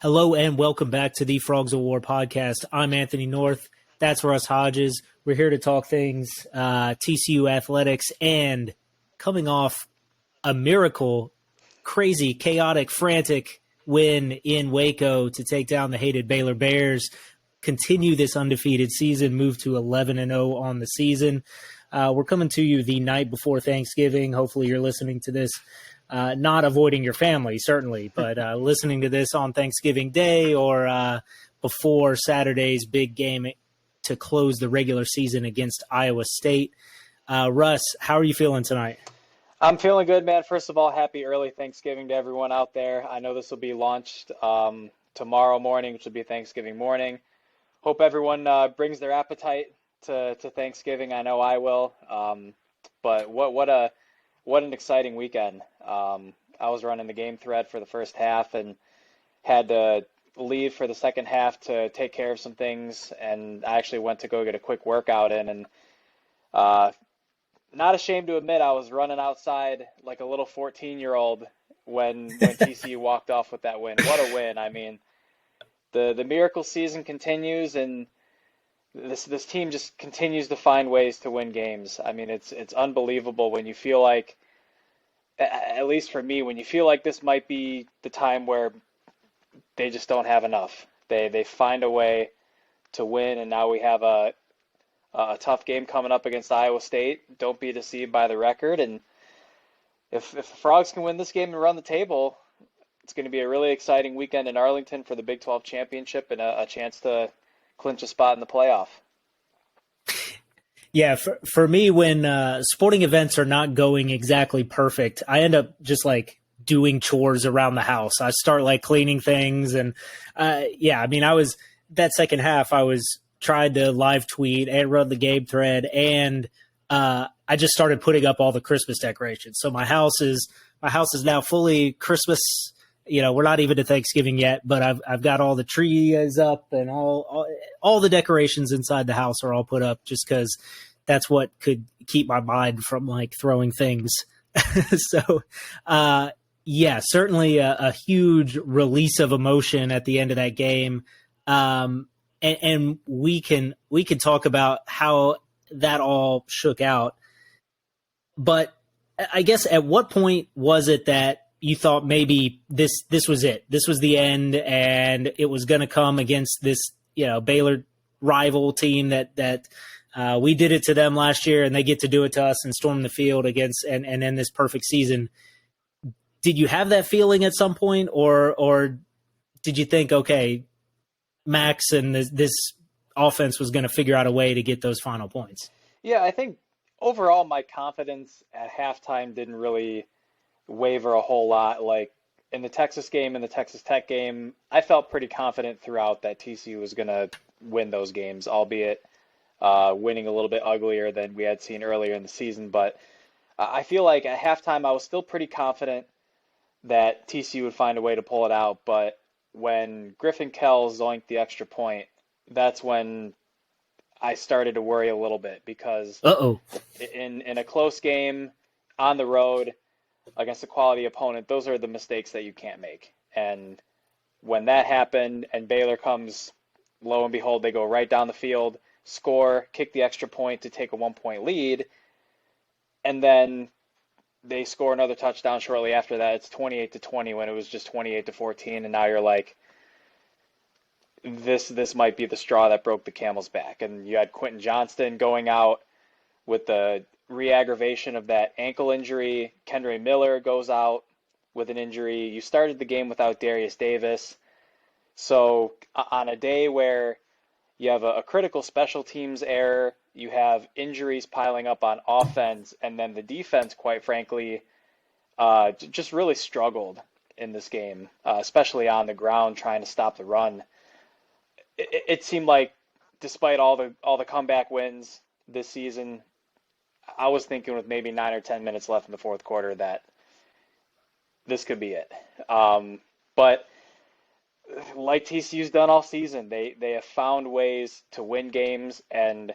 Hello and welcome back to the Frogs of War podcast. I'm Anthony North. That's Russ Hodges. We're here to talk things TCU athletics and coming off a miracle, crazy, chaotic, frantic win in Waco to take down the hated Baylor Bears, continue this undefeated season, move to 11-0 on the season. We're coming to you the night before Thanksgiving. Hopefully you're listening to this not avoiding your family, certainly, but listening to this on Thanksgiving Day or before Saturday's big game to close the regular season against Iowa State. Russ, how are you feeling tonight? I'm feeling good, man. First of all, happy early Thanksgiving to everyone out there. I know this will be launched tomorrow morning, which will be Thanksgiving morning. Hope everyone brings their appetite to Thanksgiving. I know I will. But what an exciting weekend. I was running the game thread for the first half and had to leave for the second half to take care of some things. And I actually went to go get a quick workout in. And not ashamed to admit I was running outside like a little 14-year-old when TCU walked off with that win. What a win. I mean, the miracle season continues, and this team just continues to find ways to win games. I mean, it's unbelievable when you feel like, at least for me, when you feel like this might be the time where they just don't have enough. They find a way to win, and now we have a tough game coming up against Iowa State. Don't be deceived by the record, and if the Frogs can win this game and run the table, it's going to be a really exciting weekend in Arlington for the Big 12 championship and a chance to clinch a spot in the playoff. Yeah, for me, when sporting events are not going exactly perfect, I end up just like doing chores around the house. I start like cleaning things, and I mean, that second half, I was tried to live tweet and run the game thread, and I just started putting up all the Christmas decorations. So my house is now fully Christmas. You know, we're not even to Thanksgiving yet, but I've got all the trees up and all the decorations inside the house are all put up just because that's what could keep my mind from like throwing things. So, certainly a huge release of emotion at the end of that game. And we can talk about how that all shook out. But I guess at what point was it that you thought maybe this was it? This was the end, and it was going to come against this, Baylor rival team that we did it to them last year, and they get to do it to us and storm the field against and end this perfect season. Did you have that feeling at some point, or did you think, okay, Max and this offense was going to figure out a way to get those final points? Yeah, I think overall my confidence at halftime didn't really waver a whole lot. Like in the Texas game and the Texas Tech game, I felt pretty confident throughout that TCU was going to win those games, albeit winning a little bit uglier than we had seen earlier in the season. But I feel like at halftime I was still pretty confident that TCU would find a way to pull it out. But when Griffin Kell zoinked the extra point, that's when I started to worry a little bit, because in a close game on the road against a quality opponent, those are the mistakes that you can't make. And when that happened and Baylor comes, lo and behold, they go right down the field, score, kick the extra point to take a 1-point lead, and then they score another touchdown shortly after that. It's 28-20 when it was just 28-14, and now you're like, this might be the straw that broke the camel's back. And you had Quentin Johnston going out with the re-aggravation of that ankle injury. Kendre Miller goes out with an injury. You started the game without Darius Davis. So on a day where you have a critical special teams error, you have injuries piling up on offense, and then the defense, quite frankly, just really struggled in this game, especially on the ground trying to stop the run. It seemed like, despite all the comeback wins this season, I was thinking with maybe 9 or 10 minutes left in the fourth quarter that this could be it. But like TCU's done all season, they have found ways to win games, and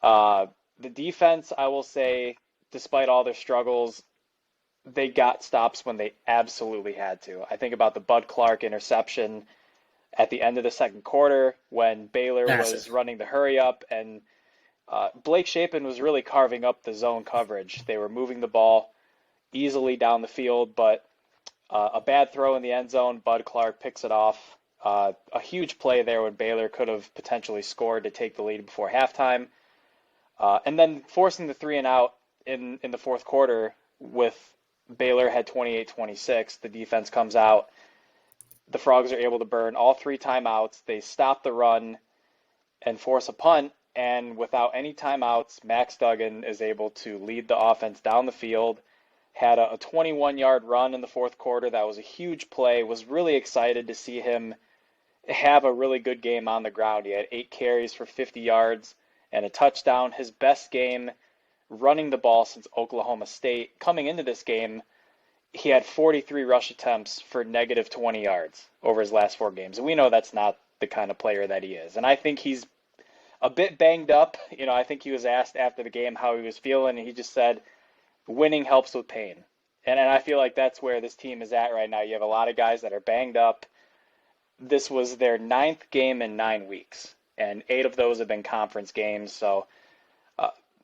the defense, I will say, despite all their struggles, they got stops when they absolutely had to. I think about the Bud Clark interception at the end of the second quarter when Baylor was Massive. running the hurry up, and Blake Shapen was really carving up the zone coverage. They were moving the ball easily down the field, but a bad throw in the end zone, Bud Clark picks it off. A huge play there when Baylor could have potentially scored to take the lead before halftime. And then forcing the 3 and out in the fourth quarter with Baylor had 28-26. The defense comes out. The Frogs are able to burn all 3 timeouts. They stop the run and force a punt. And without any timeouts, Max Duggan is able to lead the offense down the field. Had a 21-yard run in the fourth quarter. That was a huge play. Was really excited to see him have a really good game on the ground. He had 8 carries for 50 yards and a touchdown. His best game running the ball since Oklahoma State. Coming into this game, he had 43 rush attempts for negative 20 yards over his last 4 games. And we know that's not the kind of player that he is. And I think he's a bit banged up. I think he was asked after the game how he was feeling, and he just said, winning helps with pain. And I feel like that's where this team is at right now. You have a lot of guys that are banged up. This was their 9th game in 9 weeks, and 8 of those have been conference games. So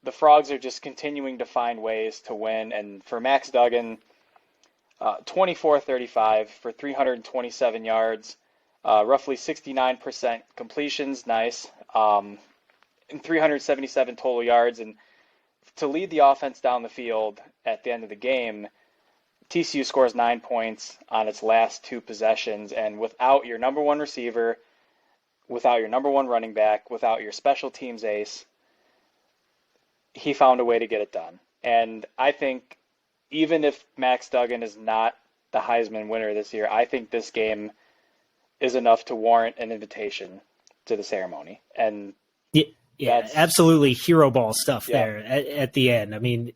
the Frogs are just continuing to find ways to win. And for Max Duggan, 24-35 for 327 yards, roughly 69% completions, nice, and 377 total yards. And to lead the offense down the field at the end of the game, TCU scores 9 points on its last 2 possessions, and without your number 1 receiver, without your number 1 running back, without your special teams ace, he found a way to get it done. And I think even if Max Duggan is not the Heisman winner this year, I think this game is enough to warrant an invitation to the ceremony. And yeah, absolutely hero ball stuff there at the end. I mean,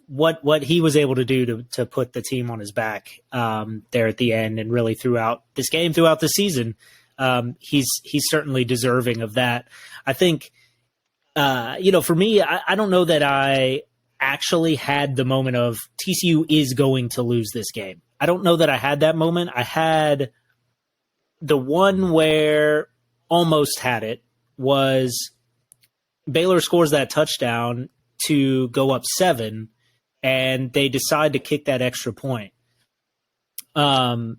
what he was able to do to put the team on his back there at the end, and really throughout this game, throughout the season, he's certainly deserving of that. I think, for me, I don't know that I actually had the moment of TCU is going to lose this game. I don't know that I had that moment. I had the one where almost had it was Baylor scores that touchdown to go up 7, and they decide to kick that extra point to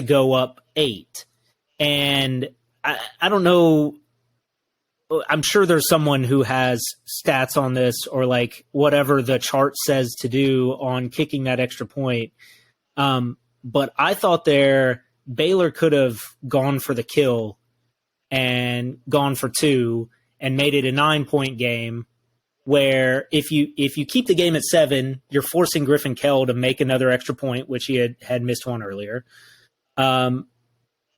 go up 8. And I don't know. I'm sure there's someone who has stats on this, or like whatever the chart says to do on kicking that extra point. But I thought Baylor could have gone for the kill and gone for 2 and made it a 9-point game, where if you keep the game at 7, you're forcing Griffin Kell to make another extra point, which he had missed one earlier.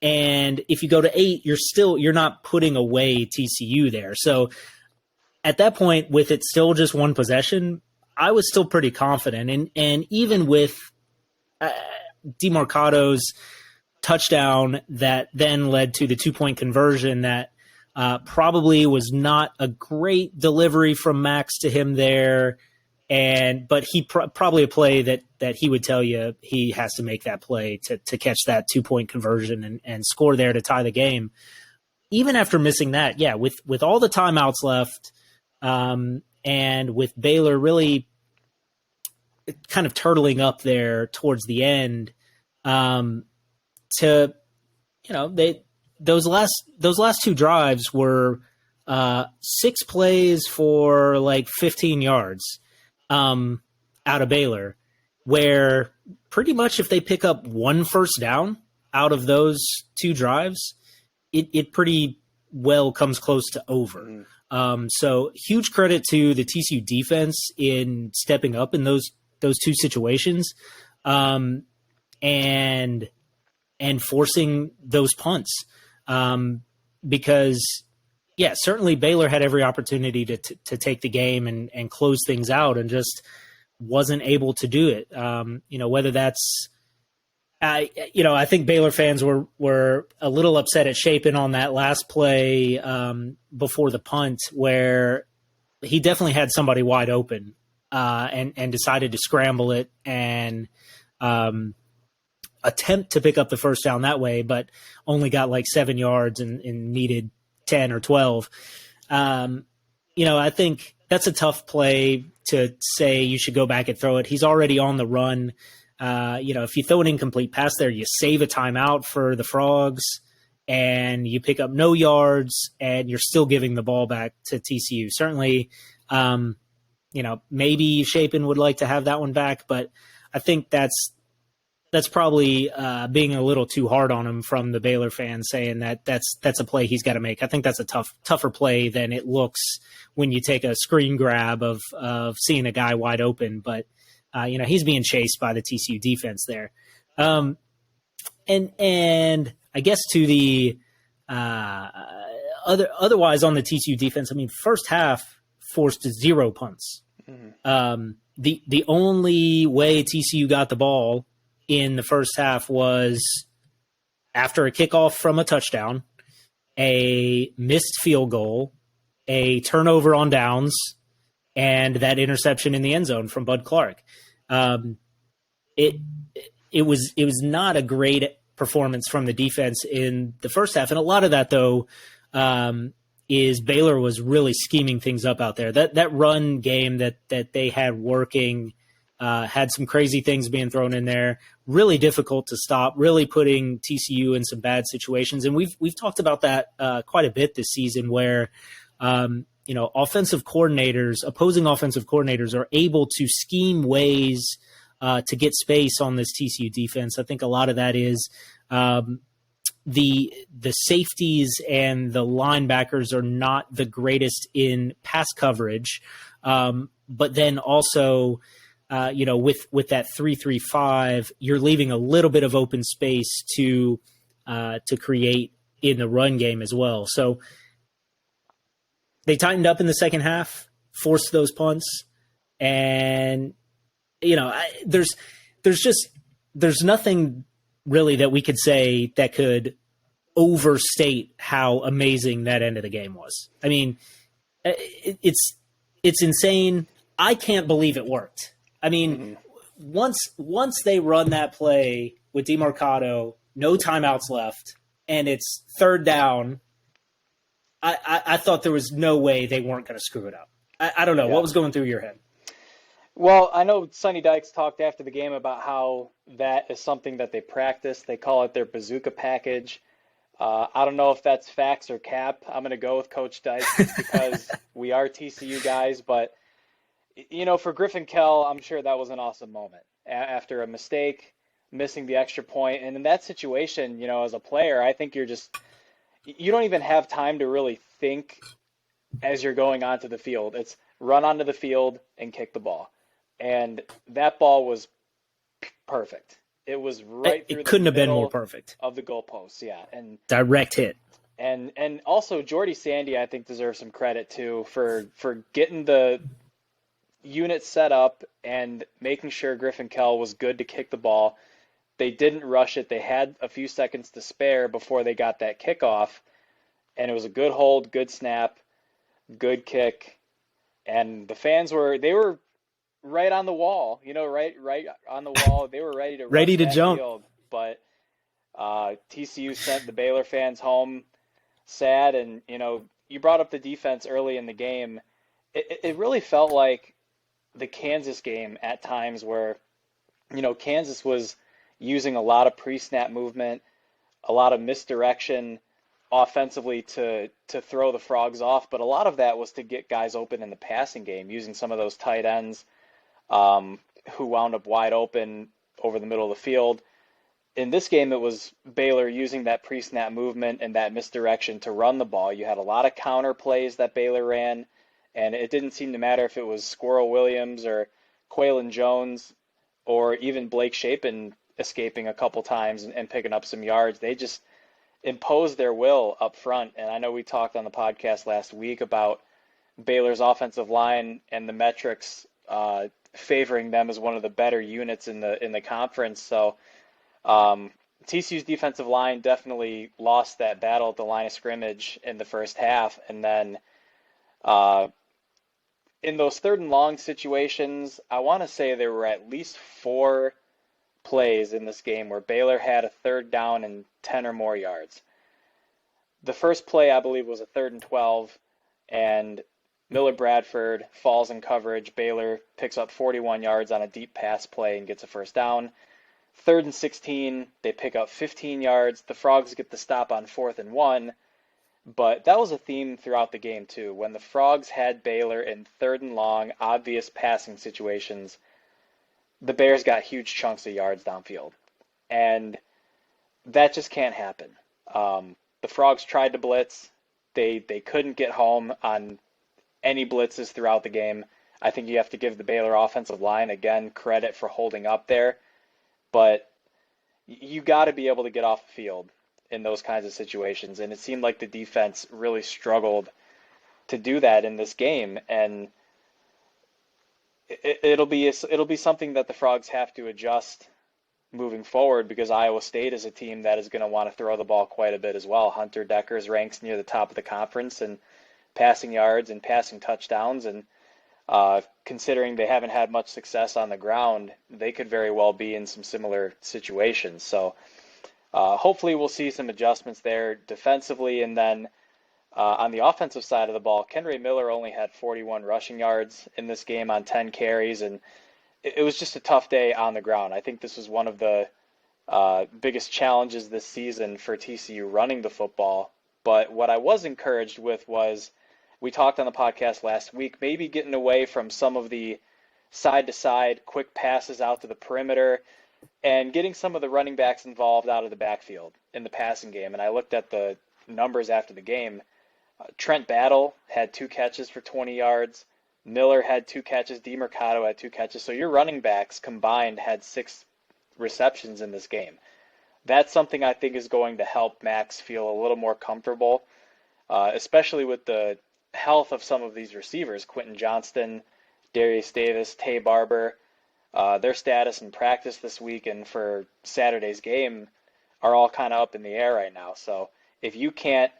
And if you go to 8, you're not putting away TCU there. So at that point, with it still just 1 possession, I was still pretty confident. And even with DeMarcado's touchdown that then led to the 2-point conversion, that probably was not a great delivery from Max to him there. But he probably a play that he would tell you he has to make that play to catch that 2-point conversion and score there to tie the game. Even after missing that, with all the timeouts left, and with Baylor really kind of turtling up there towards the end, those last 2 drives were 6 plays for like 15 yards. Out of Baylor, where pretty much if they pick up 1 first down out of those 2 drives, it pretty well comes close to over. So huge credit to the TCU defense in stepping up in those 2 situations, and forcing those punts, because certainly Baylor had every opportunity to take the game and close things out, and just wasn't able to do it. Whether that's, I think Baylor fans were a little upset at Shapen on that last play before the punt, where he definitely had somebody wide open and decided to scramble it and attempt to pick up the first down that way, but only got like 7 yards and needed 10 or 12. I think that's a tough play to say you should go back and throw it. He's already on the run. If you throw an incomplete pass there, you save a timeout for the Frogs and you pick up no yards and you're still giving the ball back to TCU. Certainly, maybe Shapen would like to have that one back, but I think that's probably being a little too hard on him from the Baylor fans, saying that that's a play he's got to make. I think that's a tougher play than it looks when you take a screen grab of seeing a guy wide open. But he's being chased by the TCU defense there. And I guess to the otherwise on the TCU defense, I mean, first half forced 0 punts. Mm-hmm. The only way TCU got the ball in the first half was after a kickoff from a touchdown, a missed field goal, a turnover on downs, and that interception in the end zone from Bud Clark. It was not a great performance from the defense in the first half, and a lot of that though is Baylor was really scheming things up out there. That run game that they had working. Had some crazy things being thrown in there, really difficult to stop, really putting TCU in some bad situations. And we've talked about that quite a bit this season where, opposing offensive coordinators are able to scheme ways to get space on this TCU defense. I think a lot of that is the safeties and the linebackers are not the greatest in pass coverage, but then also – with that 3-3-5, you're leaving a little bit of open space to create in the run game as well. So they tightened up in the second half, forced those punts, and there's nothing really that we could say that could overstate how amazing that end of the game was. I mean, it's insane. I can't believe it worked. I mean, once they run that play with DeMarcado, no timeouts left, and it's third down, I thought there was no way they weren't going to screw it up. I don't know. Yeah. What was going through your head? Well, I know Sonny Dykes talked after the game about how that is something that they practice. They call it their bazooka package. I don't know if that's facts or cap. I'm going to go with Coach Dykes because we are TCU guys, but for Griffin Kell, I'm sure that was an awesome moment after a mistake, missing the extra point. And in that situation, as a player, I think you don't even have time to really think as you're going onto the field. It's run onto the field and kick the ball. And that ball was perfect. It was right through the couldn't have been more perfect of the goalposts. Yeah. And direct hit. And also Jordy Sandy, I think, deserves some credit too for getting the unit set up and making sure Griffin Kell was good to kick the ball. They didn't rush it. They had a few seconds to spare before they got that kickoff, and it was a good hold, good snap, good kick, and the fans were right on the wall, right on the wall. They were ready to jump. Field, but TCU sent the Baylor fans home sad, and you brought up the defense early in the game. It really felt like the Kansas game at times where, Kansas was using a lot of pre-snap movement, a lot of misdirection offensively to throw the Frogs off. But a lot of that was to get guys open in the passing game, using some of those tight ends who wound up wide open over the middle of the field. In this game, it was Baylor using that pre-snap movement and that misdirection to run the ball. You had a lot of counter plays that Baylor ran. And it didn't seem to matter if it was Squirrel Williams or Quaylon Jones or even Blake Shapen escaping a couple times and picking up some yards. They just imposed their will up front. And I know we talked on the podcast last week about Baylor's offensive line and the metrics favoring them as one of the better units in the conference. So TCU's defensive line definitely lost that battle at the line of scrimmage in the first half. And then in those third and long situations, I want to say there were at least four plays in this game where Baylor had a third down and 10 or more yards. The first play, I believe, was a 3rd and 12, and Miller Bradford falls in coverage. Baylor picks up 41 yards on a deep pass play and gets a first down. 3rd and 16, they pick up 15 yards. The Frogs get the stop on 4th and 1, but that was a theme throughout the game too. When the Frogs had Baylor in 3rd and long, obvious passing situations, the Bears got huge chunks of yards downfield, and that just can't happen. The Frogs tried to blitz. They couldn't get home on any blitzes throughout the game. I think you have to give the Baylor offensive line, again, credit for holding up there. But you got to be able to get off the field in those kinds of situations. And it seemed like the defense really struggled to do that in this game. And it'll be something that the Frogs have to adjust moving forward, because Iowa State is a team that is going to want to throw the ball quite a bit as well. Hunter Dekkers ranks near the top of the conference in passing yards and passing touchdowns, and considering they haven't had much success on the ground, they could very well be in some similar situations. So hopefully we'll see some adjustments there defensively. And then on the offensive side of the ball, Kenray Miller only had 41 rushing yards in this game on 10 carries, and it was just a tough day on the ground. I think this was one of the biggest challenges this season for TCU running the football. But what I was encouraged with was, we talked on the podcast last week, maybe getting away from some of the side-to-side quick passes out to the perimeter and getting some of the running backs involved out of the backfield in the passing game. And I looked at the numbers after the game. Trent Battle had 2 catches for 20 yards. Miller had 2 catches. DeMercado had 2 catches. So your running backs combined had 6 receptions in this game. That's something I think is going to help Max feel a little more comfortable, especially with the health of some of these receivers. Quentin Johnston, Darius Davis, Tay Barber, their status in practice this week and for Saturday's game are all kind of up in the air right now. So if you can't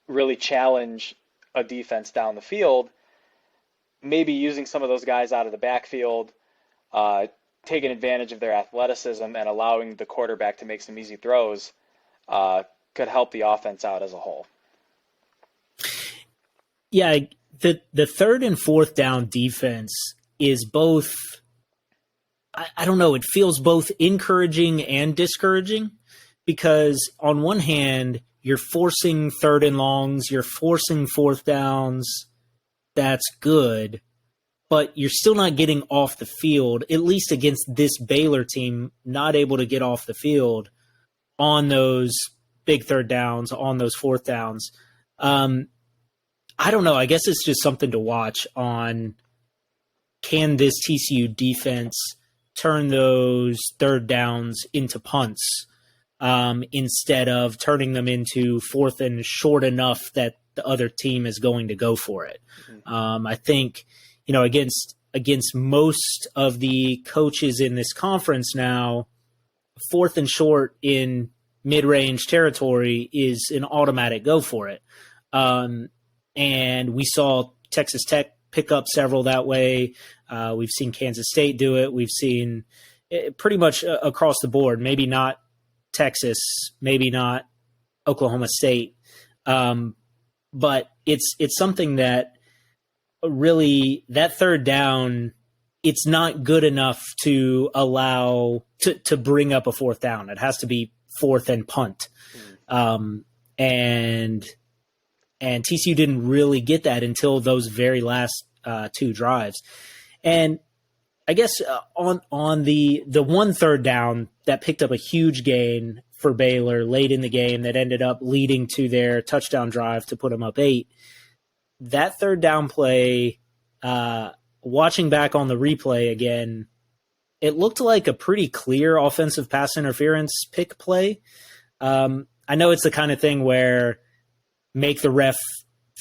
really challenge a defense down the field, maybe using some of those guys out of the backfield, taking advantage of their athleticism and allowing the quarterback to make some easy throws could help the offense out as a whole. Yeah, the 3rd and 4th down defense is both, I don't know, it feels both encouraging and discouraging, because on one hand, you're forcing 3rd and longs, you're forcing 4th downs. That's good, but you're still not getting off the field, at least against this Baylor team, not able to get off the field on those big 3rd downs, on those 4th downs. I don't know. I guess it's just something to watch on, can this TCU defense turn those 3rd downs into punts instead of turning them into 4th and short enough that the other team is going to go for it. I think, against most of the coaches in this conference now, 4th and short in mid-range territory is an automatic go for it. And we saw Texas Tech pick up several that way. We've seen Kansas State do it. We've seen it pretty much across the board. Maybe not Texas, maybe not Oklahoma State. But it's something that really, that 3rd down, it's not good enough to allow to bring up a 4th down. It has to be 4th and punt. And TCU didn't really get that until those very last 2 drives. And I guess on the 1 3rd down that picked up a huge gain for Baylor late in the game that ended up leading to their touchdown drive to put them up 8, that 3rd down play, watching back on the replay again, it looked like a pretty clear offensive pass interference pick play. I know it's the kind of thing where make the ref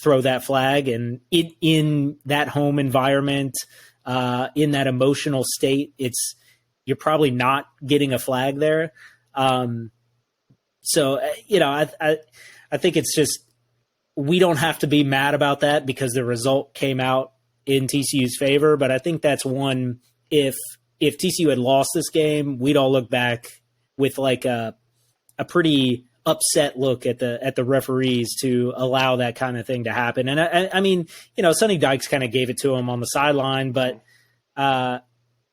throw that flag, and in that home environment, in that emotional state, you're probably not getting a flag there. So, I think it's just, we don't have to be mad about that because the result came out in TCU's favor, but I think that's one, if TCU had lost this game, we'd all look back with like a pretty upset look at the referees to allow that kind of thing to happen. And I mean, Sonny Dykes kind of gave it to him on the sideline, but I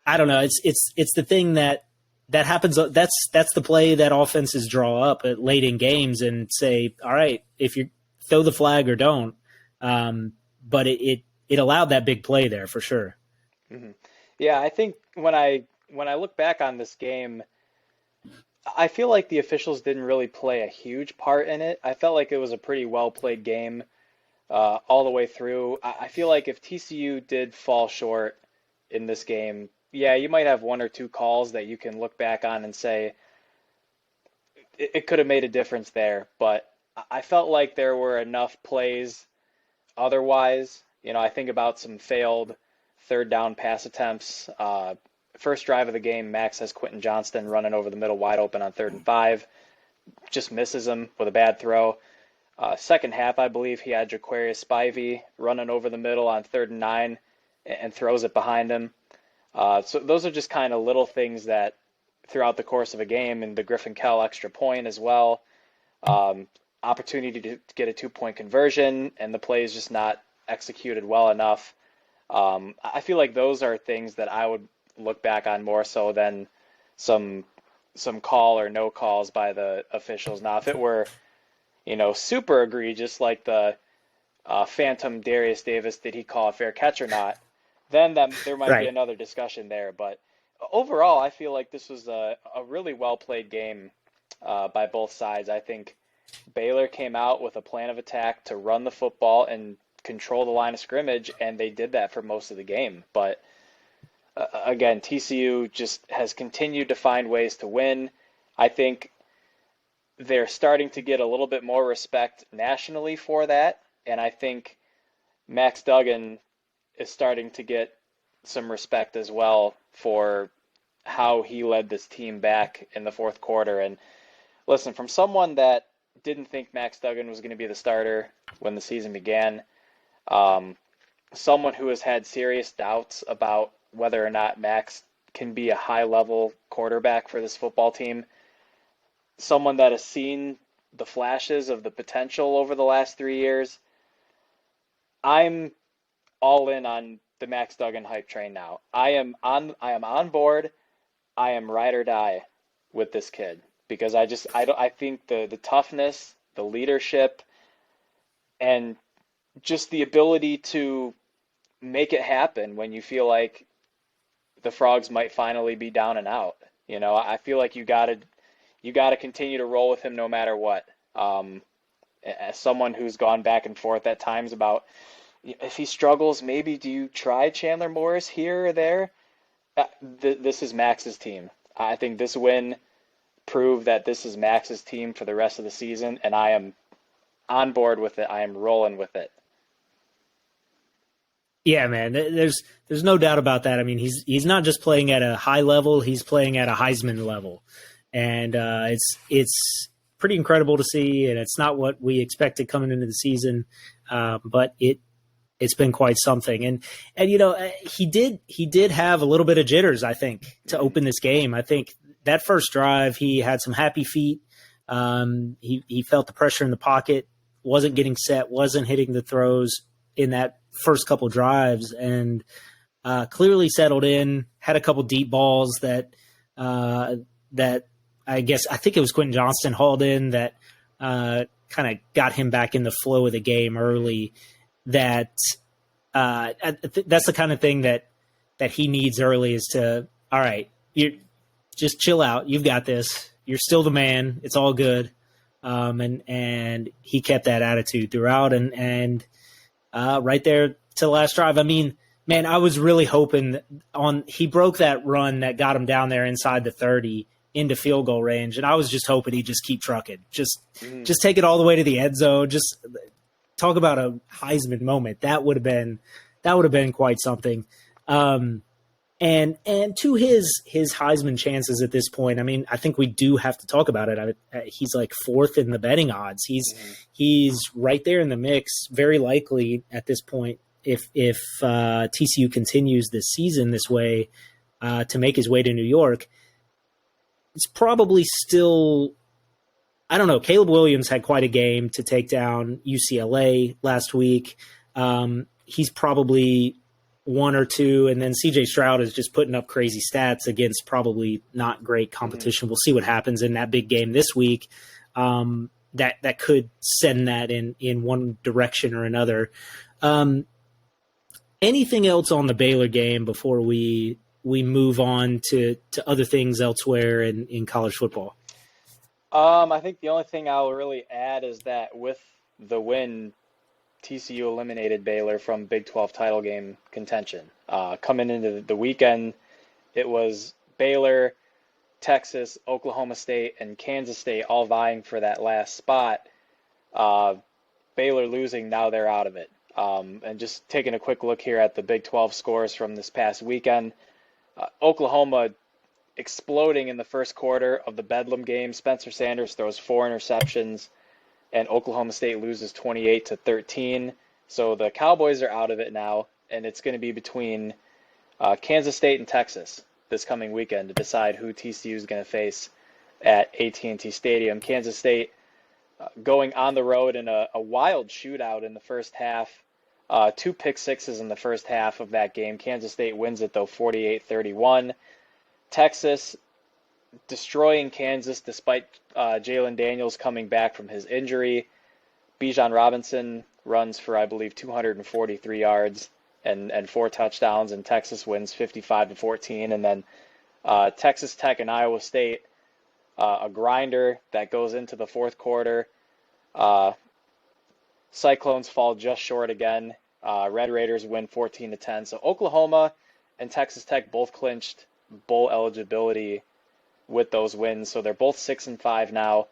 don't know. It's the thing that happens. That's the play that offenses draw up at late in games and say, all right, if you throw the flag or don't. But it allowed that big play there for sure. Mm-hmm. Yeah, I think when I look back on this game, I feel like the officials didn't really play a huge part in it. I felt like it was a pretty well played game all the way through. I feel like if TCU did fall short in this game, yeah, you might have one or two calls that you can look back on and say it could have made a difference there. But I felt like there were enough plays otherwise. I think about some failed third down pass attempts. First drive of the game, Max has Quentin Johnston running over the middle wide open on 3rd and 5. Just misses him with a bad throw. Second half, I believe he had Jaquarius Spivey running over the middle on 3rd and 9 and throws it behind him. So those are just kind of little things that throughout the course of a game, and the Griffin Kell extra point as well. Opportunity to get a 2-point conversion, and the play is just not executed well enough. I feel like those are things that I would look back on more so than some call or no calls by the officials. Now, if it were, super egregious, like the phantom Darius Davis, did he call a fair catch or not? Then there might be another discussion there. But overall, I feel like this was a really well played game by both sides. I think Baylor came out with a plan of attack to run the football and control the line of scrimmage, and they did that for most of the game. But again, TCU just has continued to find ways to win. I think they're starting to get a little bit more respect nationally for that, and I think Max Duggan is starting to get some respect as well for how he led this team back in the fourth quarter. And listen, from someone that didn't think Max Duggan was going to be the starter when the season began, someone who has had serious doubts about whether or not Max can be a high-level quarterback for this football team, someone that has seen the flashes of the potential over the last 3 years, I'm all in on the Max Duggan hype train now. I am on board. I am ride or die with this kid because I think the toughness, the leadership, and just the ability to make it happen when you feel like the Frogs might finally be down and out. I feel like you gotta continue to roll with him no matter what. As someone who's gone back and forth at times about if he struggles, maybe do you try Chandler Morris here or there? This is Max's team. I think this win proved that this is Max's team for the rest of the season, and I am on board with it. I am rolling with it. Yeah, man, there's no doubt about that. I mean, he's not just playing at a high level; he's playing at a Heisman level, and it's pretty incredible to see. And it's not what we expected coming into the season, but it's been quite something. And he did have a little bit of jitters, I think, to open this game. I think that first drive he had some happy feet. He felt the pressure in the pocket, wasn't getting set, wasn't hitting the throws in that first couple drives, and clearly settled in, had a couple deep balls that I think it was Quentin Johnston hauled in that kind of got him back in the flow of the game early. That's the kind of thing that he needs early is to, all right, you just chill out. You've got this. You're still the man. It's all good. And he kept that attitude throughout and right there to the last drive. I mean, man, I was really hoping he broke that run that got him down there inside the 30 into field goal range. And I was just hoping he'd just keep trucking, just take it all the way to the end zone. Just talk about a Heisman moment. That would have been quite something. And to his Heisman chances at this point, I mean, I think we do have to talk about it. He's like fourth in the betting odds. He's right there in the mix, very likely at this point if TCU continues this season this way to make his way to New York, it's probably still, I don't know. Caleb Williams had quite a game to take down UCLA last week. He's probably one or two, and then CJ Stroud is just putting up crazy stats against probably not great competition. We'll see what happens in that big game this week. That could send that in one direction or another. Anything else on the Baylor game before we move on to other things elsewhere in college football? I think the only thing I'll really add is that with the win, TCU eliminated Baylor from Big 12 title game contention. Coming into the weekend, it was Baylor, Texas, Oklahoma State, and Kansas State all vying for that last spot. Baylor losing, now they're out of it. And just taking a quick look here at the Big 12 scores from this past weekend, Oklahoma exploding in the first quarter of the Bedlam game. Spencer Sanders throws 4 interceptions, and Oklahoma State loses 28-13. So the Cowboys are out of it now, and it's going to be between Kansas State and Texas this coming weekend to decide who TCU is going to face at AT&T Stadium. Kansas State going on the road in a wild shootout in the first half. 2 pick sixes in the first half of that game. Kansas State wins it, though, 48-31. Texas destroying Kansas despite Jalen Daniels coming back from his injury. Bijan Robinson runs for, I believe, 243 yards and 4 touchdowns, and Texas wins 55-14. And then Texas Tech and Iowa State, a grinder that goes into the fourth quarter. Cyclones fall just short again. Red Raiders win 14-10. So Oklahoma and Texas Tech both clinched bowl eligibility with those wins. So they're both 6-5 now,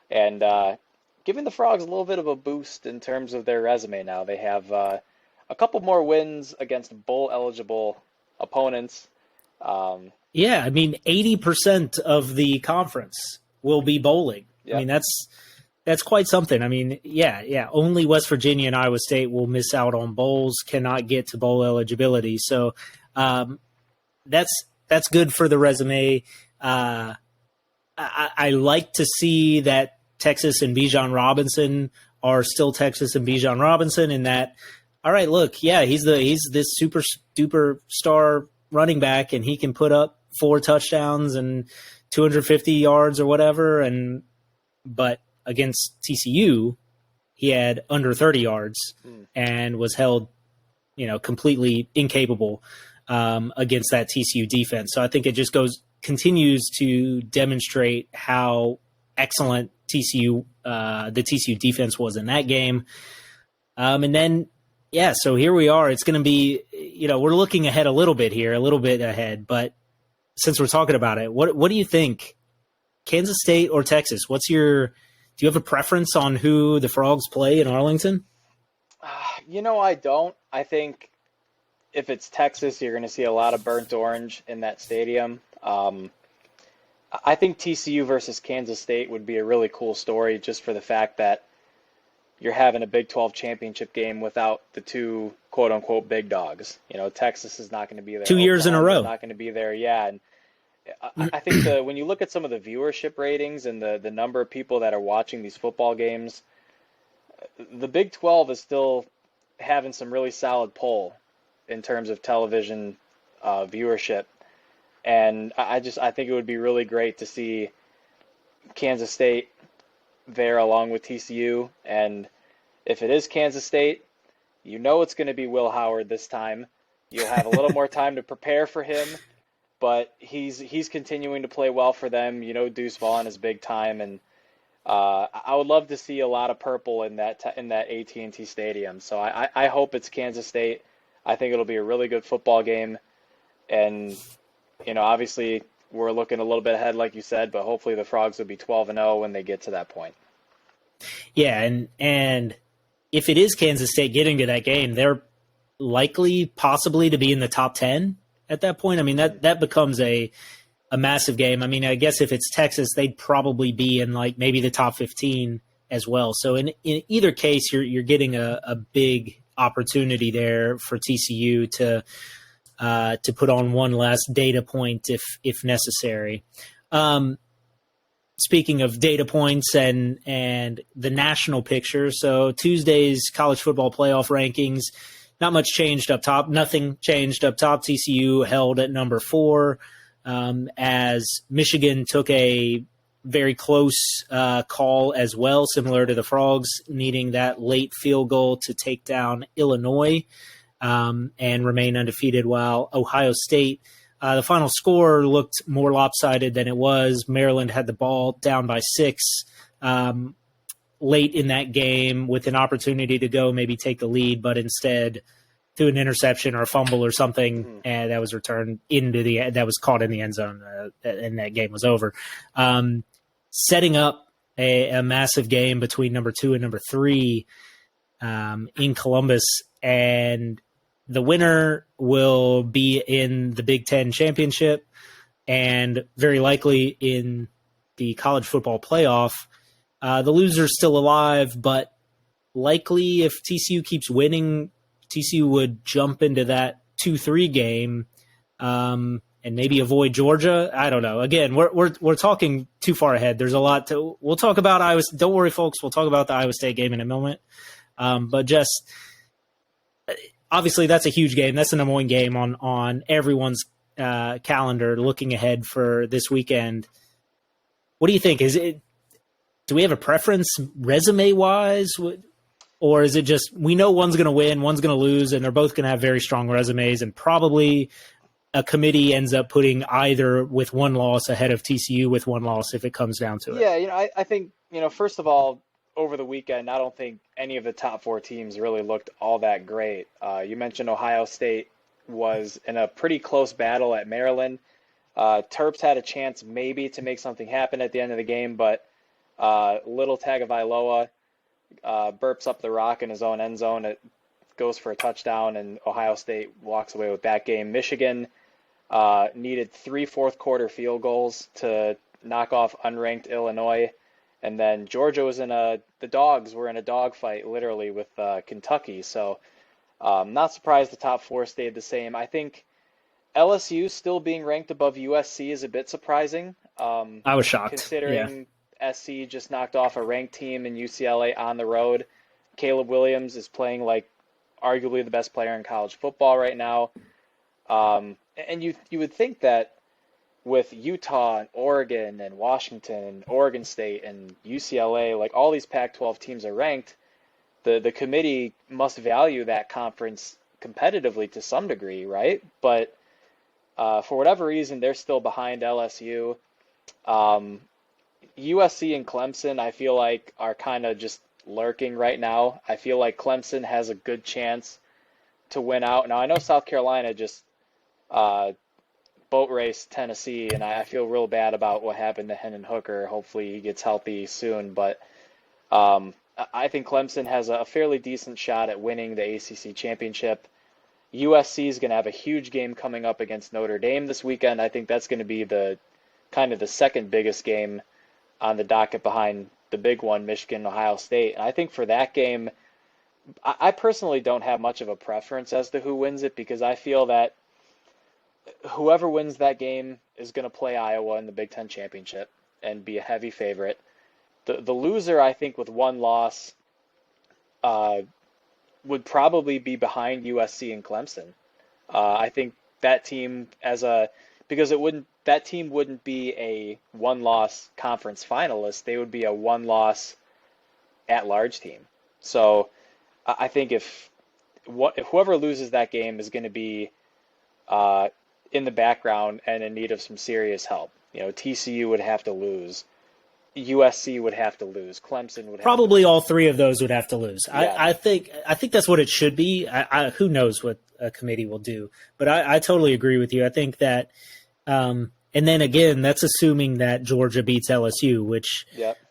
and giving the Frogs a little bit of a boost in terms of their resume now. They have a couple more wins against bowl eligible opponents. Yeah, I mean, 80% of the conference will be bowling. Yep. I mean, that's quite something. I mean, yeah. Only West Virginia and Iowa State will miss out on bowls, cannot get to bowl eligibility. So that's good for the resume. I like to see that Texas and Bijan Robinson are still Texas and Bijan Robinson, in that, all right, look, yeah, he's this super duper star running back, and he can put up 4 touchdowns and 250 yards or whatever. But against TCU, he had under 30 yards and was held, completely incapable against that TCU defense. So I think it just continues to demonstrate how excellent the TCU defense was in that game. And then, yeah, so here we are. It's going to be, we're looking ahead a little bit ahead. But since we're talking about it, what do you think? Kansas State or Texas? Do you have a preference on who the Frogs play in Arlington? I don't. I think if it's Texas, you're going to see a lot of burnt orange in that stadium. I think TCU versus Kansas State would be a really cool story, just for the fact that you're having a Big 12 championship game without the 2 quote-unquote big dogs. Texas is not going to be there. 2 years in a row. Not going to be there, yeah. And I think when you look at some of the viewership ratings and the number of people that are watching these football games, the Big 12 is still having some really solid pull in terms of television viewership. And I think it would be really great to see Kansas State there along with TCU. And if it is Kansas State, it's going to be Will Howard this time. You'll have a little more time to prepare for him, but he's continuing to play well for them. Deuce Vaughn is big time, and I would love to see a lot of purple in that AT&T Stadium. So I hope it's Kansas State. I think it'll be a really good football game, and obviously we're looking a little bit ahead, like you said, but hopefully the Frogs will be 12-0 when they get to that point. Yeah, and if it is Kansas State getting to that game, they're likely possibly to be in the top 10 at that point. I mean, that becomes a massive game. I mean, I guess if it's Texas, they'd probably be in maybe the top 15 as well. So in either case, you're getting a big opportunity there for TCU to put on one last data point if necessary. Speaking of data points and the national picture, so Tuesday's college football playoff rankings, not much changed up top. Nothing changed up top. TCU held at number 4 as Michigan took a very close call as well, similar to the Frogs, needing that late field goal to take down Illinois and remain undefeated, while Ohio State, the final score looked more lopsided than it was. Maryland had the ball down by 6 late in that game with an opportunity to go maybe take the lead, but instead threw an interception or a fumble or something, and that was returned that was caught in the end zone, and that game was over. Setting up a massive game between number 2 and number 3 in Columbus, and the winner will be in the Big Ten championship and very likely in the college football playoff. The loser's still alive, but likely if TCU keeps winning, TCU would jump into that 2-3 game and maybe avoid Georgia. I don't know. Again, we're talking too far ahead. There's a lot to. We'll talk about Iowa. Don't worry, folks. We'll talk about the Iowa State game in a moment. But just obviously, that's a huge game. That's the number 1 game on everyone's calendar. Looking ahead for this weekend, what do you think? Do we have a preference resume wise? Or is it just we know one's going to win, one's going to lose, and they're both going to have very strong resumes, and probably a committee ends up putting either with 1 loss ahead of TCU with 1 loss if it comes down to it? Yeah, I think, first of all, over the weekend, I don't think any of the top 4 teams really looked all that great. You mentioned Ohio State was in a pretty close battle at Maryland. Terps had a chance maybe to make something happen at the end of the game, but Little Tagovailoa burps up the rock in his own end zone. It goes for a touchdown, and Ohio State walks away with that game. Michigan needed 3 fourth-quarter field goals to knock off unranked Illinois, and then Georgia was the Dogs were in a dogfight, literally, with Kentucky. So not surprised the top 4 stayed the same. I think LSU still being ranked above USC is a bit surprising. I was shocked. Considering SC just knocked off a ranked team in UCLA on the road. Caleb Williams is playing like arguably the best player in college football right now. And you would think that with Utah and Oregon and Washington and Oregon State and UCLA, like all these Pac-12 teams are ranked, the committee must value that conference competitively to some degree, right? But for whatever reason, they're still behind LSU. USC and Clemson, I feel like, are kind of just lurking right now. I feel like Clemson has a good chance to win out. Now, I know South Carolina just boat raced Tennessee, and I feel real bad about what happened to Hendon Hooker. Hopefully he gets healthy soon. But I think Clemson has a fairly decent shot at winning the ACC championship. USC is going to have a huge game coming up against Notre Dame this weekend. I think that's going to be the second biggest game on the docket behind the big one, Michigan, Ohio State. And I think for that game, I personally don't have much of a preference as to who wins it, because I feel that whoever wins that game is going to play Iowa in the Big Ten championship and be a heavy favorite. The loser, I think, with 1 loss would probably be behind USC and Clemson. I think that team that team wouldn't be a 1-loss conference finalist. They would be a 1-loss at-large team. So I think if whoever loses that game is going to be in the background and in need of some serious help. TCU would have to lose. USC would have to lose. Clemson would have probably to lose. All 3 of those would have to lose. Yeah. I think that's what it should be. Who knows what a committee will do, but I totally agree with you. I think that, and then again, that's assuming that Georgia beats LSU, which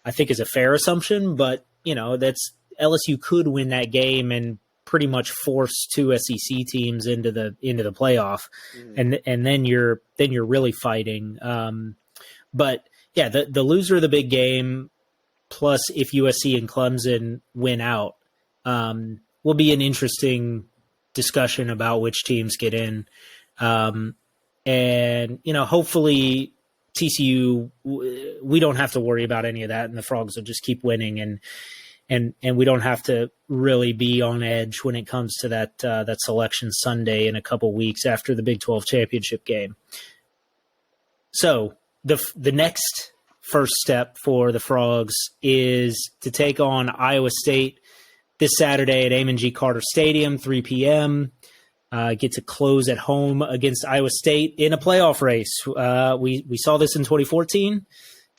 I think is a fair assumption. But that's LSU could win that game and pretty much force 2 SEC teams into the playoff, and then you're really fighting. But yeah, the loser of the big game, plus if USC and Clemson win out, will be an interesting discussion about which teams get in. And, hopefully TCU, we don't have to worry about any of that, and the Frogs will just keep winning, and we don't have to really be on edge when it comes to that selection Sunday in a couple weeks after the Big 12 championship game. So the next first step for the Frogs is to take on Iowa State this Saturday at Amon G. Carter Stadium, 3 p.m. Get to close at home against Iowa State in a playoff race. We saw this in 2014,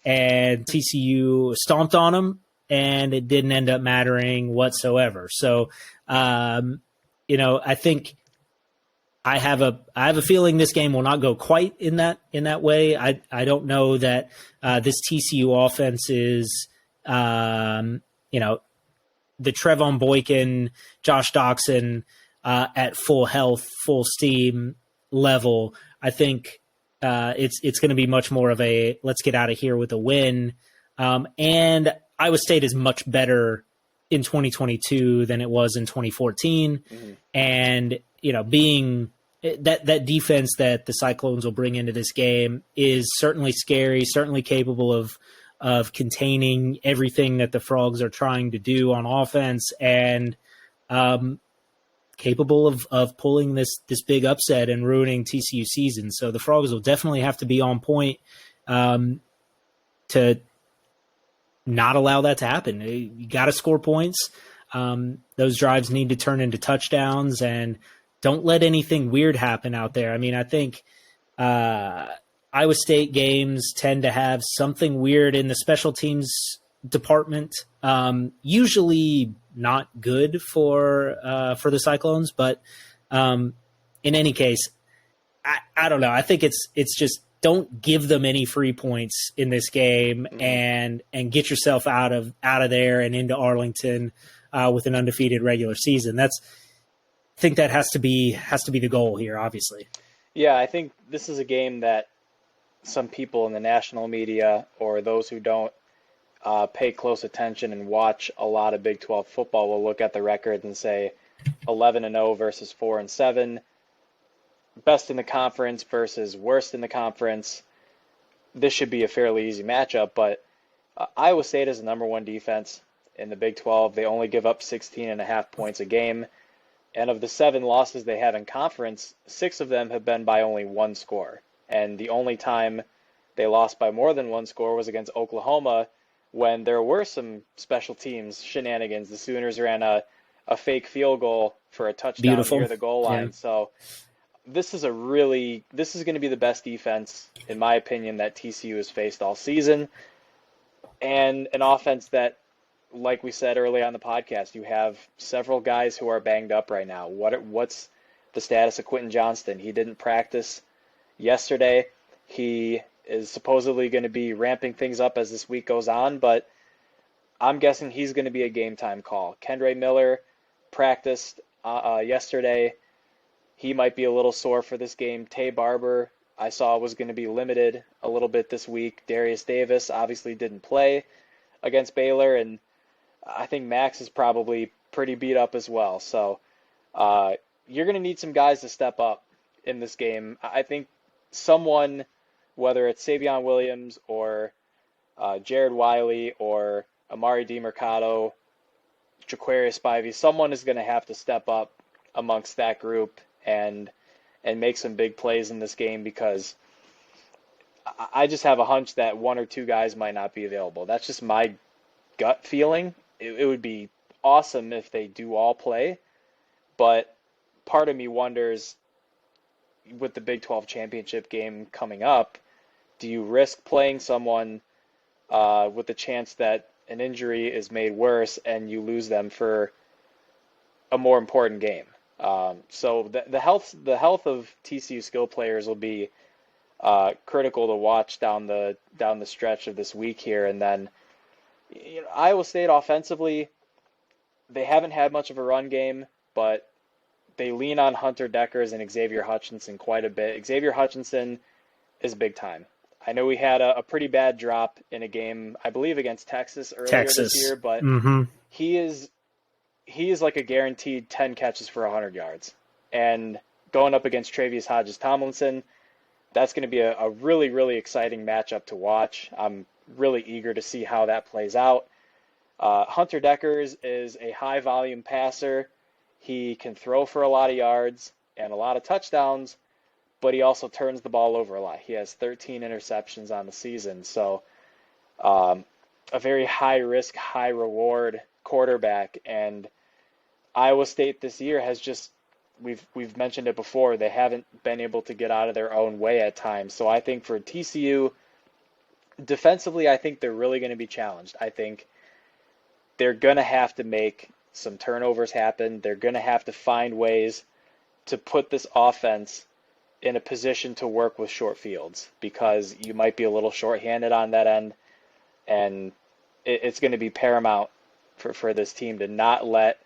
and TCU stomped on them, and it didn't end up mattering whatsoever. So, I think I have a feeling this game will not go quite in that way. I don't know that this TCU offense is, the Trevon Boykin, Josh Doxson at full health, full steam level. I think it's going to be much more of a let's get out of here with a win. And Iowa State is much better in 2022 than it was in 2014. Mm-hmm. And, being that defense that the Cyclones will bring into this game is certainly scary, certainly capable of containing everything that the Frogs are trying to do on offense, and capable of pulling this big upset and ruining TCU season. So the Frogs will definitely have to be on point to not allow that to happen. You got to score points. Those drives need to turn into touchdowns, and don't let anything weird happen out there. I mean, I think Iowa State games tend to have something weird in the special teams department. Usually not good for the Cyclones, but in any case, I don't know. I think it's just don't give them any free points in this game, and get yourself out of there and into Arlington with an undefeated regular season. I think that has to be the goal here, obviously. Yeah, I think this is a game that some people in the national media, or those who don't pay close attention and watch a lot of Big 12 football, will look at the record and say 11-0 versus 4-7, best in the conference versus worst in the conference. This should be a fairly easy matchup, but Iowa State is the number one defense in the Big 12. They only give up 16.5 points a game. And of the 7 losses they have in conference, 6 of them have been by only 1 score. And the only time they lost by more than 1 score was against Oklahoma, when there were some special teams shenanigans. The Sooners ran a fake field goal for a touchdown near the goal line. Yeah. So this is going to be the best defense, in my opinion, that TCU has faced all season. And an offense that, like we said early on the podcast, you have several guys who are banged up right now. What's the status of Quentin Johnston? He didn't practice yesterday. He is supposedly going to be ramping things up as this week goes on, but I'm guessing he's going to be a game time call. Kendre Miller practiced yesterday. He might be a little sore for this game. Tay Barber, I saw, was going to be limited a little bit this week. Darius Davis obviously didn't play against Baylor, and I think Max is probably pretty beat up as well. So you're going to need some guys to step up in this game. I think someone, whether it's Savion Williams or Jared Wiley or Amari DiMercato, Jaquarius Spivey, someone is going to have to step up amongst that group and make some big plays in this game, because I just have a hunch that 1 or 2 guys might not be available. That's just my gut feeling. It would be awesome if they do all play, but part of me wonders, with the Big 12 championship game coming up, do you risk playing someone with the chance that an injury is made worse and you lose them for a more important game? So the health of TCU skill players will be critical to watch down the stretch of this week here. And then Iowa State offensively, they haven't had much of a run game, but they lean on Hunter Deckers and Xavier Hutchinson quite a bit. Xavier Hutchinson is big time. I know we had a pretty bad drop in a game, I believe, against Texas earlier this year, but he is he is like a guaranteed 10 catches for 100 yards. And going up against Travius Hodges Tomlinson, that's going to be a really, really exciting matchup to watch. I'm really eager to see how that plays out. Hunter Deckers is a high volume passer. He can throw for a lot of yards and a lot of touchdowns, but he also turns the ball over a lot. He has 13 interceptions on the season. So a very high risk, high reward quarterback. And Iowa State this year has just, we've mentioned it before, they haven't been able to get out of their own way at times. So I think for TCU, defensively, I think they're really going to be challenged. I think they're going to have to make some turnovers happen. They're going to have to find ways to put this offense in a position to work with short fields, because you might be a little shorthanded on that end, and it's going to be paramount for this team to not let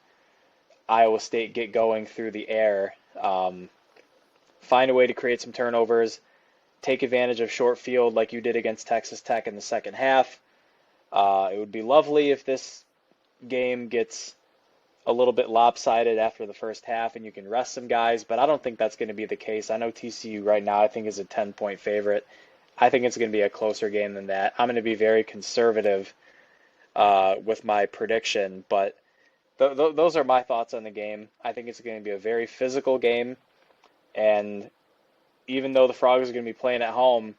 Iowa State get going through the air. Find a way to create some turnovers, take advantage of short field like you did against Texas Tech in the second half. It would be lovely if this game gets a little bit lopsided after the first half and you can rest some guys, but I don't think that's going to be the case. I know TCU right now I think is a 10-point favorite. I think it's going to be a closer game than that. I'm going to be very conservative with my prediction, but those are my thoughts on the game. I think it's going to be a very physical game, and even though the Frogs are going to be playing at home,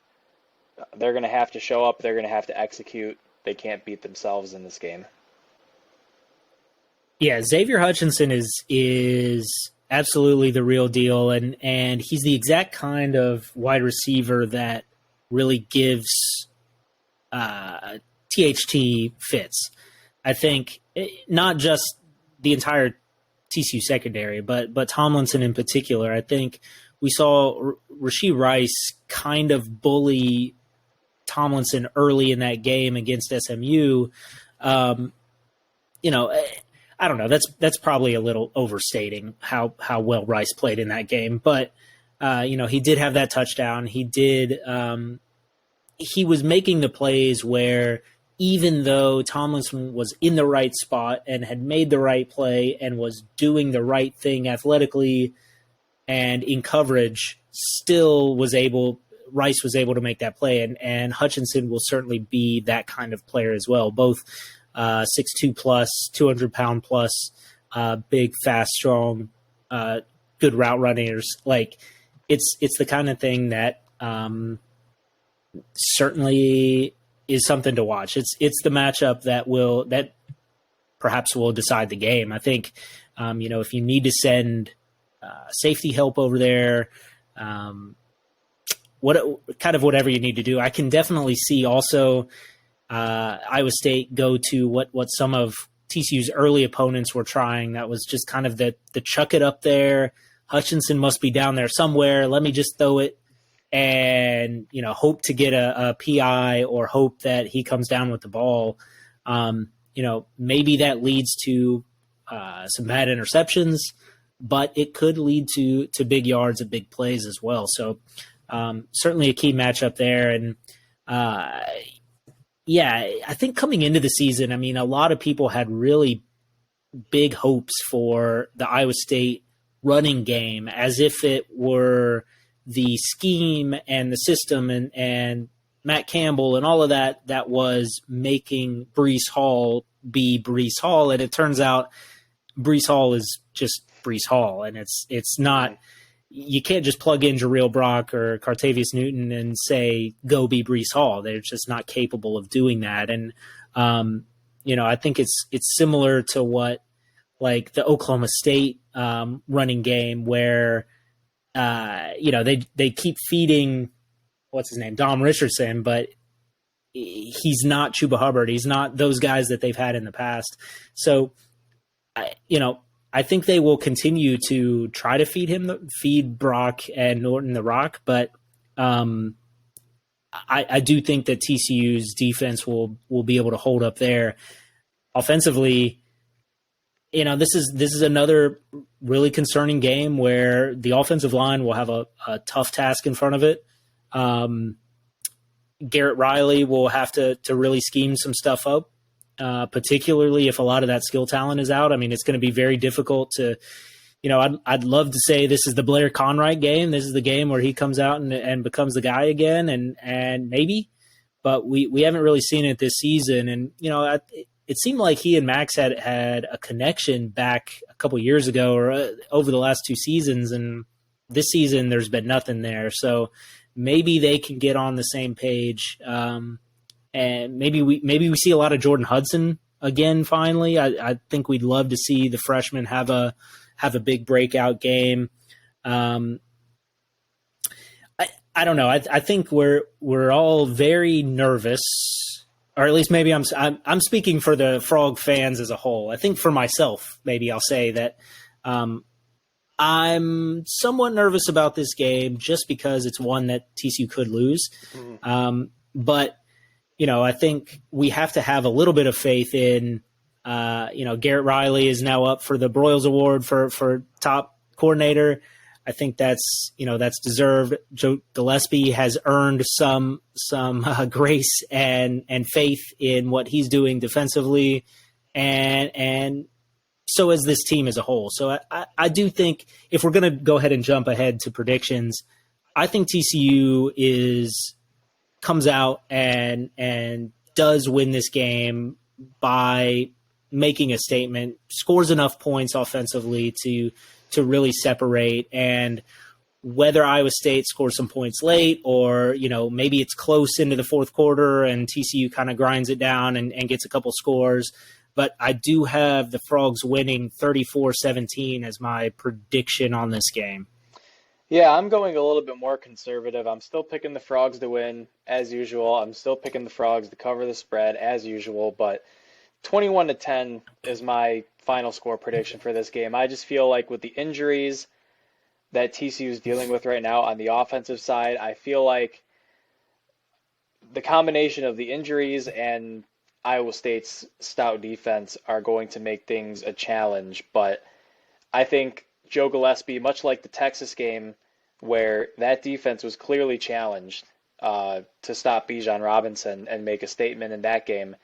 they're going to have to show up. They're going to have to execute. They can't beat themselves in this game. Yeah, Xavier Hutchinson is absolutely the real deal, and he's the exact kind of wide receiver that really gives THT fits. I think not just the entire TCU secondary, but Tomlinson in particular. I think we saw Rashee Rice kind of bully Tomlinson early in that game against SMU. I don't know. That's probably a little overstating how well Rice played in that game, but he did have that touchdown. He did. He was making the plays where, even though Tomlinson was in the right spot and had made the right play and was doing the right thing athletically and in coverage, Rice was able to make that play, and Hutchinson will certainly be that kind of player as well. Both 6'2 plus, 200-pound plus, big, fast, strong, good route runners. Like it's the kind of thing that certainly is something to watch. It's the matchup that perhaps will decide the game. I think if you need to send safety help over there, whatever you need to do, I can definitely see also Iowa State go to what some of TCU's early opponents were trying. That was just kind of the chuck it up there. Hutchinson must be down there somewhere. Let me just throw it and, hope to get a PI or hope that he comes down with the ball. Maybe that leads to some bad interceptions, but it could lead to big yards and big plays as well. So certainly a key matchup there. And, I think coming into the season, a lot of people had really big hopes for the Iowa State running game, as if it were the scheme and the system and Matt Campbell and all of that was making Breece Hall be Breece Hall. And it turns out Breece Hall is just Breece Hall. And it's not, you can't just plug in Jabril Brock or Cartavius Newton and say, go be Breece Hall. They're just not capable of doing that. And, I think it's similar to what, like the Oklahoma State running game where, they keep feeding, what's his name, Dom Richardson, but he's not Chuba Hubbard. He's not those guys that they've had in the past. So, I think they will continue to try to feed Brock and Norton the rock, but I do think that TCU's defense will be able to hold up there. Offensively, this is another really concerning game where the offensive line will have a tough task in front of it. Garrett Riley will have to really scheme some stuff up. particularly if a lot of that skill talent is out. I mean, it's going to be very difficult to, I'd love to say this is the Blair Conright game. This is the game where he comes out and becomes the guy again, and maybe, but we haven't really seen it this season. And, it seemed like he and Max had a connection back a couple years ago or over the last 2 seasons. And this season there's been nothing there. So maybe they can get on the same page. And maybe we see a lot of Jordan Hudson again. Finally, I think we'd love to see the freshman have a big breakout game. I don't know. I think we're all very nervous, or at least maybe I'm speaking for the Frog fans as a whole. I think for myself, maybe I'll say that I'm somewhat nervous about this game just because it's one that TCU could lose. But I think we have to have a little bit of faith in. Garrett Riley is now up for the Broyles Award for top coordinator. I think that's deserved. Joe Gillespie has earned some grace and faith in what he's doing defensively, and so is this team as a whole. So I do think if we're going to go ahead and jump ahead to predictions, I think TCU comes out and does win this game by making a statement, scores enough points offensively to really separate. And whether Iowa State scores some points late or, maybe it's close into the fourth quarter and TCU kind of grinds it down and gets a couple scores. But I do have the Frogs winning 34-17 as my prediction on this game. Yeah, I'm going a little bit more conservative. I'm still picking the Frogs to win, as usual. I'm still picking the Frogs to cover the spread, as usual. But 21-10 is my final score prediction for this game. I just feel like with the injuries that TCU is dealing with right now on the offensive side, I feel like the combination of the injuries and Iowa State's stout defense are going to make things a challenge. But I think Joe Gillespie, much like the Texas game, where that defense was clearly challenged to stop Bijan Robinson and make a statement in that game,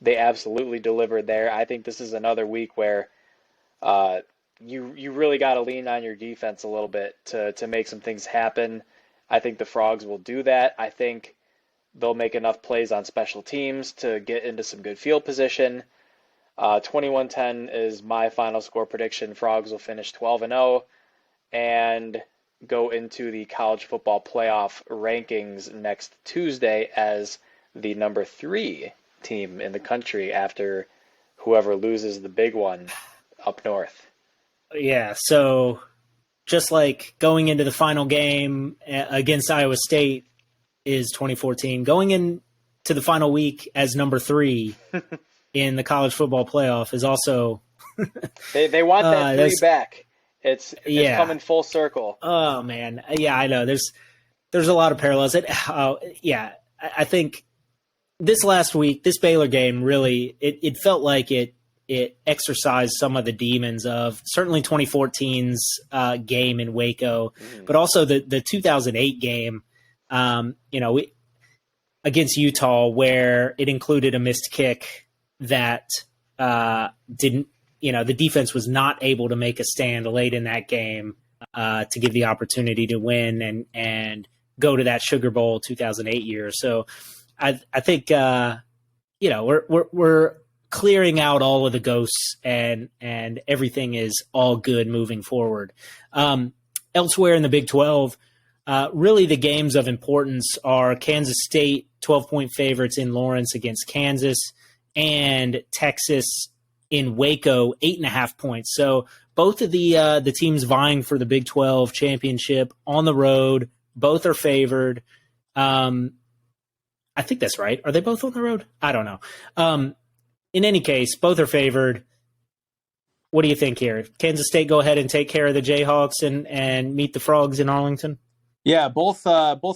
they absolutely delivered there. I think this is another week where you really got to lean on your defense a little bit to make some things happen. I think the Frogs will do that. I think they'll make enough plays on special teams to get into some good field position. 21-10 is my final score prediction. Frogs will finish 12-0 and go into the college football playoff rankings next Tuesday as the number 3 team in the country after whoever loses the big one up north. Yeah, so just like going into the final game against Iowa State is 2014, going into the final week as number 3 in the college football playoff is also they want that 3 back. It's coming full circle. Oh man, yeah, I know. There's a lot of parallels. I think this last week, this Baylor game really it felt like it exercised some of the demons of certainly 2014's game in Waco, but also the 2008 game, against Utah, where it included a missed kick that didn't. The defense was not able to make a stand late in that game to give the opportunity to win and go to that Sugar Bowl 2008 year. So I think we're clearing out all of the ghosts and everything is all good moving forward. Elsewhere in the Big 12, really the games of importance are Kansas State 12-point favorites in Lawrence against Kansas, and Texas in Waco 8.5 points. So both of the teams vying for the Big 12 championship on the road, both are favored. I think that's right. Are they both on the road? I don't know. In any case, both are favored. What do you think here? Kansas State go ahead and take care of the Jayhawks and meet the Frogs in Arlington? Yeah, both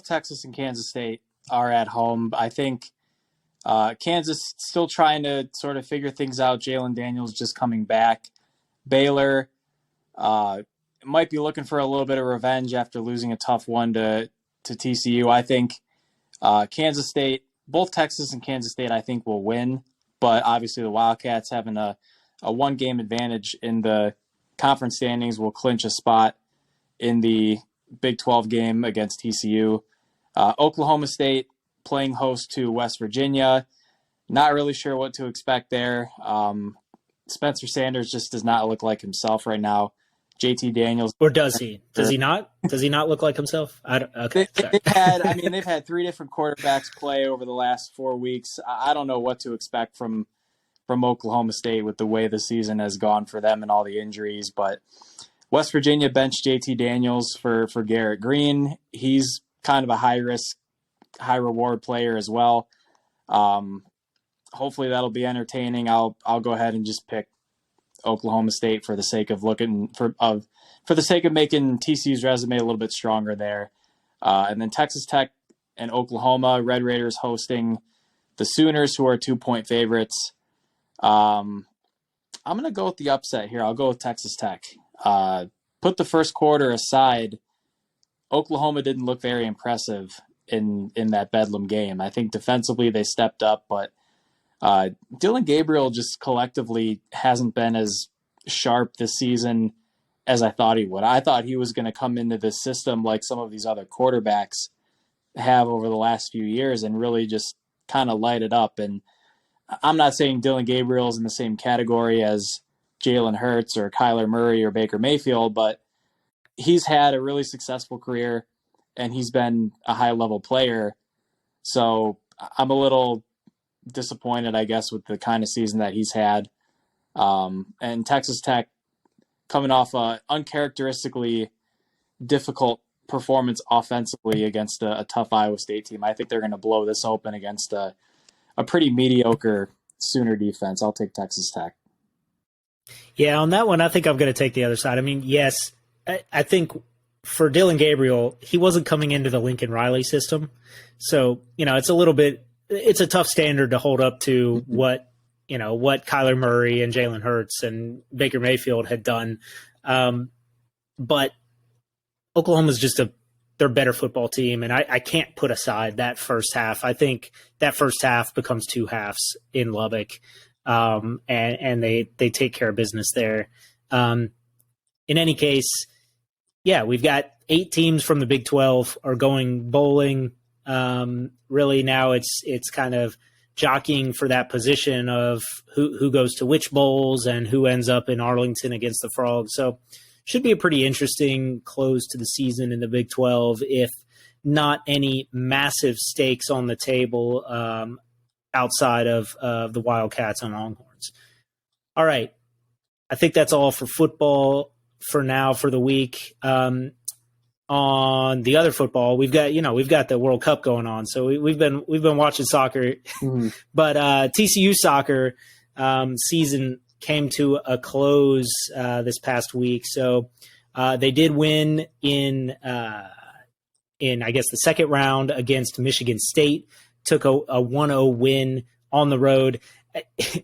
Texas and Kansas State are at home. I think Kansas still trying to sort of figure things out. Jalen Daniels just coming back. Baylor might be looking for a little bit of revenge after losing a tough one to TCU. I think Kansas State, both Texas and Kansas State, I think will win. but obviously the Wildcats having a one-game advantage in the conference standings will clinch a spot in the Big 12 game against TCU. Oklahoma State playing host to West Virginia. Not really sure what to expect there. Spencer Sanders just does not look like himself right now. JT Daniels. Or does he? Does he not? Does he not look like himself? Okay. They've had three different quarterbacks play over the last 4 weeks. I don't know what to expect from Oklahoma State with the way the season has gone for them and all the injuries. But West Virginia benched JT Daniels for Garrett Green. He's kind of a high-risk, high-reward player as well. Hopefully that'll be entertaining. I'll go ahead and just pick Oklahoma State for the sake of for the sake of making TCU's resume a little bit stronger there. And then Texas Tech and Oklahoma, Red Raiders hosting the Sooners, who are 2-point favorites. I'm going to go with the upset here. I'll go with Texas Tech. Put the first quarter aside, Oklahoma didn't look very impressive in that Bedlam game. I think defensively they stepped up, but Dylan Gabriel just collectively hasn't been as sharp this season as I thought he would. I thought he was going to come into this system like some of these other quarterbacks have over the last few years and really just kind of light it up. And I'm not saying Dylan Gabriel is in the same category as Jalen Hurts or Kyler Murray or Baker Mayfield, but he's had a really successful career and he's been a high-level player. So I'm a little disappointed, I guess, with the kind of season that he's had. And Texas Tech coming off a uncharacteristically difficult performance offensively against a tough Iowa State team. I think they're going to blow this open against a pretty mediocre Sooner defense. I'll take Texas Tech. Yeah, on that one, I think I'm going to take the other side. I mean, yes, I think for Dylan Gabriel, he wasn't coming into the Lincoln Riley system. So, it's a tough standard to hold up to what Kyler Murray and Jalen Hurts and Baker Mayfield had done. But Oklahoma's just they're a better football team, and I can't put aside that first half. I think that first half becomes two halves in Lubbock, and they take care of business there. In any case, yeah, we've got 8 teams from the Big 12 are going bowling. Really now it's kind of jockeying for that position of who goes to which bowls and who ends up in Arlington against the Frogs. So should be a pretty interesting close to the season in the Big 12 if not any massive stakes on the table outside of the Wildcats and Longhorns. All right. I think that's all for football for now for the week. On the other football, we've got the World Cup going on, so we've been watching soccer, but TCU soccer season came to a close this past week. So they did win in I guess the second round against Michigan State. Took a 1-0 win on the road.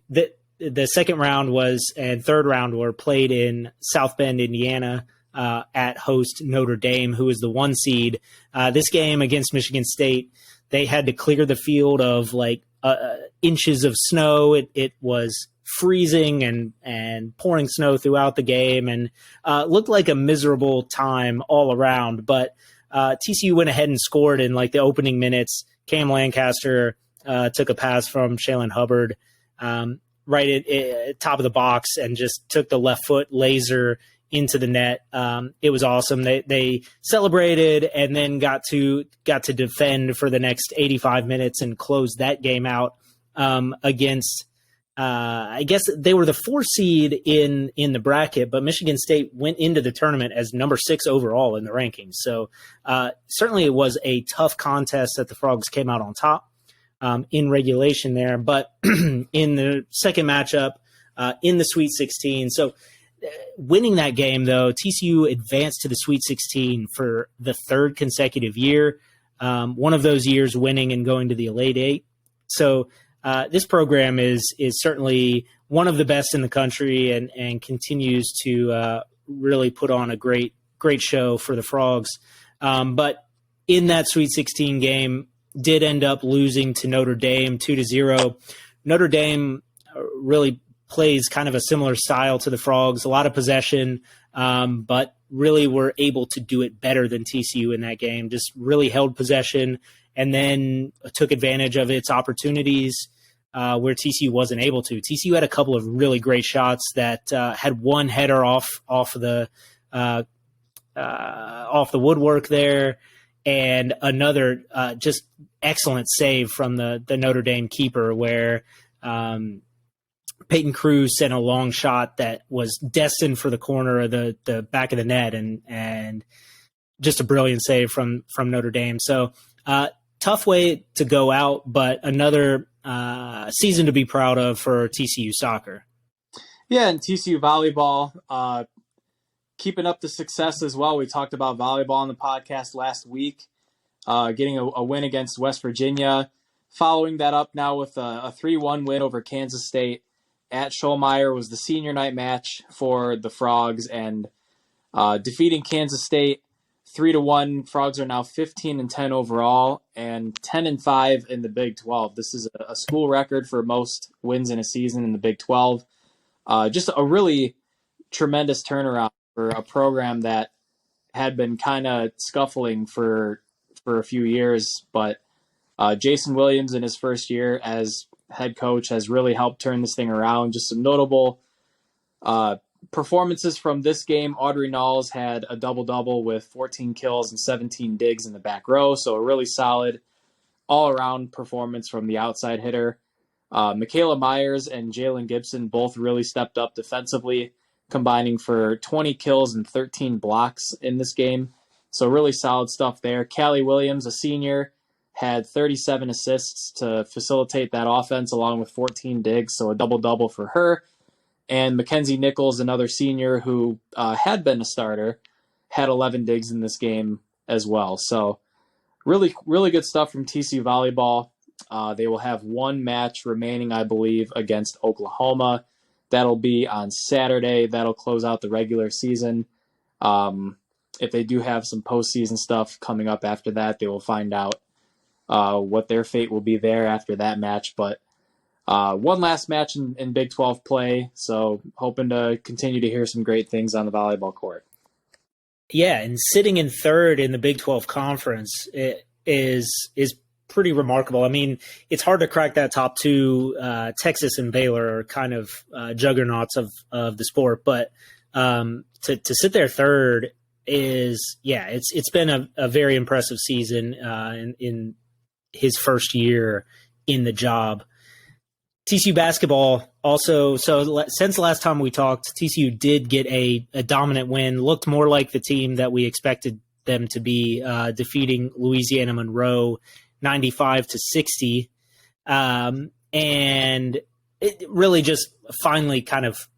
The second round and third round were played in South Bend, Indiana. At host Notre Dame, who is the 1 seed. This game against Michigan State, they had to clear the field of inches of snow. It was freezing and pouring snow throughout the game and looked like a miserable time all around. But TCU went ahead and scored in the opening minutes. Cam Lancaster took a pass from Shalen Hubbard right at top of the box and just took the left foot laser into the net. It was awesome. They celebrated and then got to defend for the next 85 minutes and close that game out against I guess they were the 4 seed in the bracket, but Michigan State went into the tournament as number 6 overall in the rankings. So certainly it was a tough contest that the Frogs came out on top in regulation there, but in the second matchup in the Sweet 16. So winning that game, though, TCU advanced to the Sweet 16 for the 3rd consecutive year. One of those years winning and going to the Elite Eight. So this program is certainly one of the best in the country and continues to really put on a great show for the Frogs. But in that Sweet 16 game, did end up losing to Notre Dame 2-0. Notre Dame really plays kind of a similar style to the Frogs, a lot of possession, but really were able to do it better than TCU in that game, just really held possession and then took advantage of its opportunities where TCU wasn't able to. TCU had a couple of really great shots that had one header off the woodwork there, and another just excellent save from the Notre Dame keeper where Peyton Cruz sent a long shot that was destined for the corner of the back of the net, and just a brilliant save from Notre Dame. So tough way to go out, but another season to be proud of for TCU soccer. Yeah, and TCU volleyball keeping up the success as well. We talked about volleyball on the podcast last week, getting a win against West Virginia. Following that up now with a 3-1 win over Kansas State at Schollmeyer was the senior night match for the Frogs, and defeating Kansas State 3-1. Frogs are now 15-10 overall and 10-5 in the Big 12. This is a school record for most wins in a season in the Big 12. Just a really tremendous turnaround for a program that had been kind of scuffling for a few years, but Jason Williams in his first year as head coach has really helped turn this thing around. Just some notable performances from this game. Audrey Knowles had a double-double with 14 kills and 17 digs in the back row, so a really solid all-around performance from the outside hitter. Michaela Myers and Jalen Gibson both really stepped up defensively, combining for 20 kills and 13 blocks in this game. So really solid stuff there. Callie Williams, a senior, had 37 assists to facilitate that offense along with 14 digs, so a double-double for her. And Mackenzie Nichols, another senior who had been a starter, had 11 digs in this game as well. So really, really good stuff from TCU Volleyball. They will have one match remaining, I believe, against Oklahoma. That'll be on Saturday. That'll close out the regular season. If they do have some postseason stuff coming up after that, they will find out what their fate will be there after that match. But one last match in Big 12 play, so hoping to continue to hear some great things on the volleyball court. Yeah, and sitting in third in the Big 12 conference is pretty remarkable. I mean, it's hard to crack that top two. Texas and Baylor are kind of juggernauts of the sport, but to sit there third is, it's been a very impressive season in his first year in the job. TCU basketball also, so since the last time we talked, TCU did get a dominant win, looked more like the team that we expected them to be, defeating Louisiana Monroe 95-60. And it really just finally kind of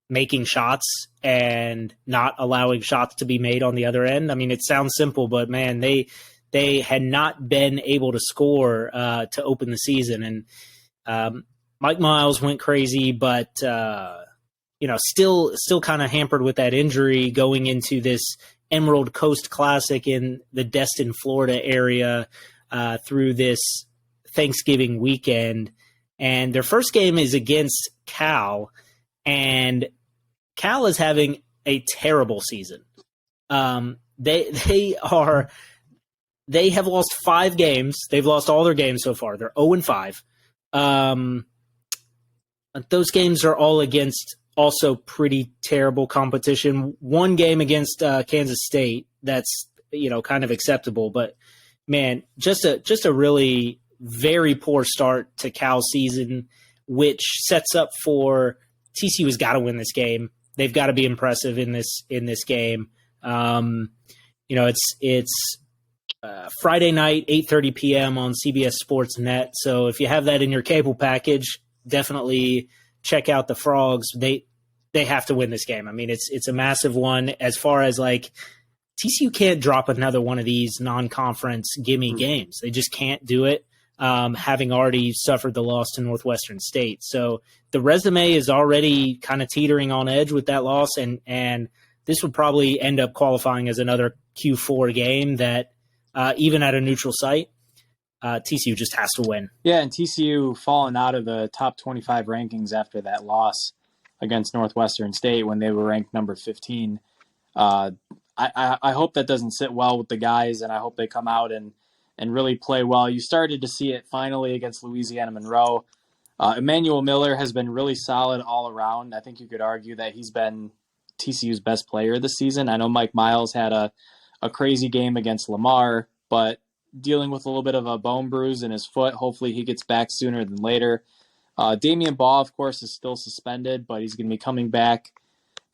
making shots and not allowing shots to be made on the other end. I mean, it sounds simple, but man, they had not been able to score to open the season. And Mike Miles went crazy, but still kind of hampered with that injury going into this Emerald Coast Classic in the Destin, Florida area through this Thanksgiving weekend. And their first game is against Cal, and Cal is having a terrible season. They have lost 5 games. They've lost all their games so far. They're 0-5. Those games are all against also pretty terrible competition. One game against Kansas State that's kind of acceptable, but man, just a really very poor start to Cal's season, which sets up for TCU has got to win this game. They've got to be impressive in this game. It's Friday night, 8:30 p.m. on CBS Sports Net. So if you have that in your cable package, definitely check out the Frogs. They have to win this game. I mean, it's a massive one. As far as like TCU can't drop another one of these non-conference gimme games. They just can't do it, having already suffered the loss to Northwestern State. So the resume is already kind of teetering on edge with that loss, and this would probably end up qualifying as another Q4 game that even at a neutral site TCU just has to win. Yeah, and TCU falling out of the top 25 rankings after that loss against Northwestern State when they were ranked number 15. I hope that doesn't sit well with the guys, and I hope they come out and really play well. You started to see it finally against Louisiana Monroe. Emmanuel Miller has been really solid all around. I think you could argue that he's been TCU's best player this season. I know Mike Miles had a crazy game against Lamar, but dealing with a little bit of a bone bruise in his foot. Hopefully he gets back sooner than later. Damian Baugh, of course, is still suspended, but he's going to be coming back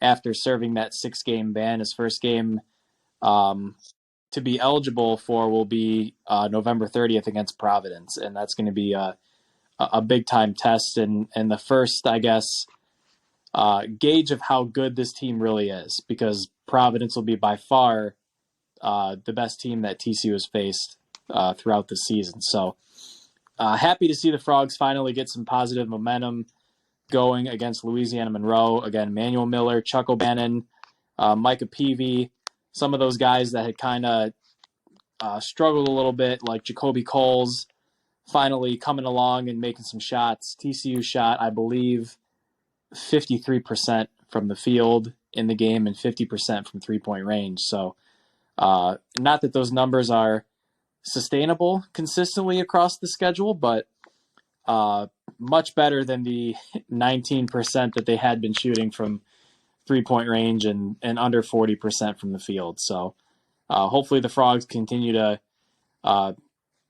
after serving that 6-game ban. His first game to be eligible for will be November 30th against Providence, and that's going to be a big-time test and the first, I guess, gauge of how good this team really is, because Providence will be by far the best team that TCU has faced throughout the season. So happy to see the Frogs finally get some positive momentum going against Louisiana Monroe. Again, Emmanuel Miller, Chuck O'Bannon, Micah Peavy, some of those guys that had kind of struggled a little bit, like Jacoby Coles, finally coming along and making some shots. TCU shot, I believe, 53% from the field in the game and 50% from three-point range. So not that those numbers are sustainable consistently across the schedule, but much better than the 19% that they had been shooting from three-point range and under 40% from the field. So hopefully the Frogs continue to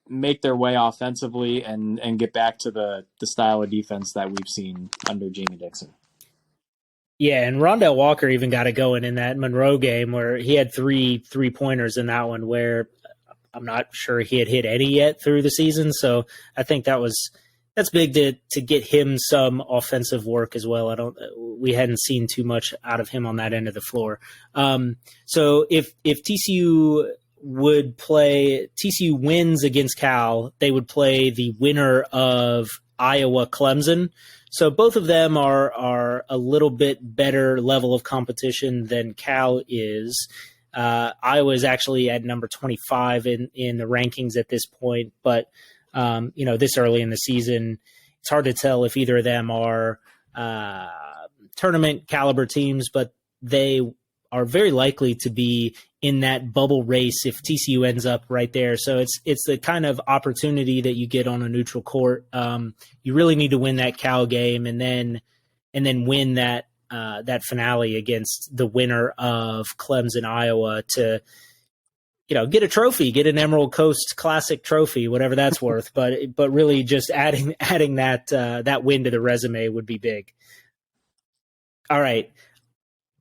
make their way offensively and get back to the style of defense that we've seen under Jamie Dixon. Yeah, and Rondell Walker even got it going in that Monroe game where he had three-pointers in that one, where I'm not sure he had hit any yet through the season. So I think that's big to get him some offensive work as well. We hadn't seen too much out of him on that end of the floor. So if TCU wins against Cal, they would play the winner of Iowa Clemson. So both of them are a little bit better level of competition than Cal is. Iowa is actually at number 25 in the rankings at this point, but this early in the season, it's hard to tell if either of them are tournament caliber teams, but they are very likely to be in that bubble race if TCU ends up right there. So it's the kind of opportunity that you get on a neutral court. You really need to win that Cal game and then win that finale against the winner of Clemson, Iowa, to get a trophy, get an Emerald Coast Classic trophy, whatever that's worth. But really, just adding that win to the resume would be big. All right,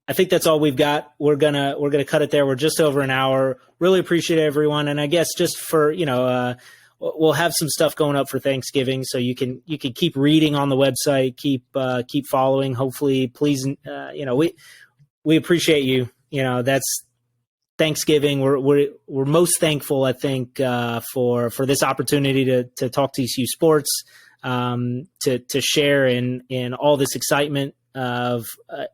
I think that's all we've got. We're gonna cut it there. We're just over an hour. Really appreciate everyone, and I guess just for we'll have some stuff going up for Thanksgiving, so you can keep reading on the website, keep following. Hopefully, please, we appreciate you. That's Thanksgiving. We're most thankful, I think, for this opportunity to talk TCU sports, to share in all this excitement of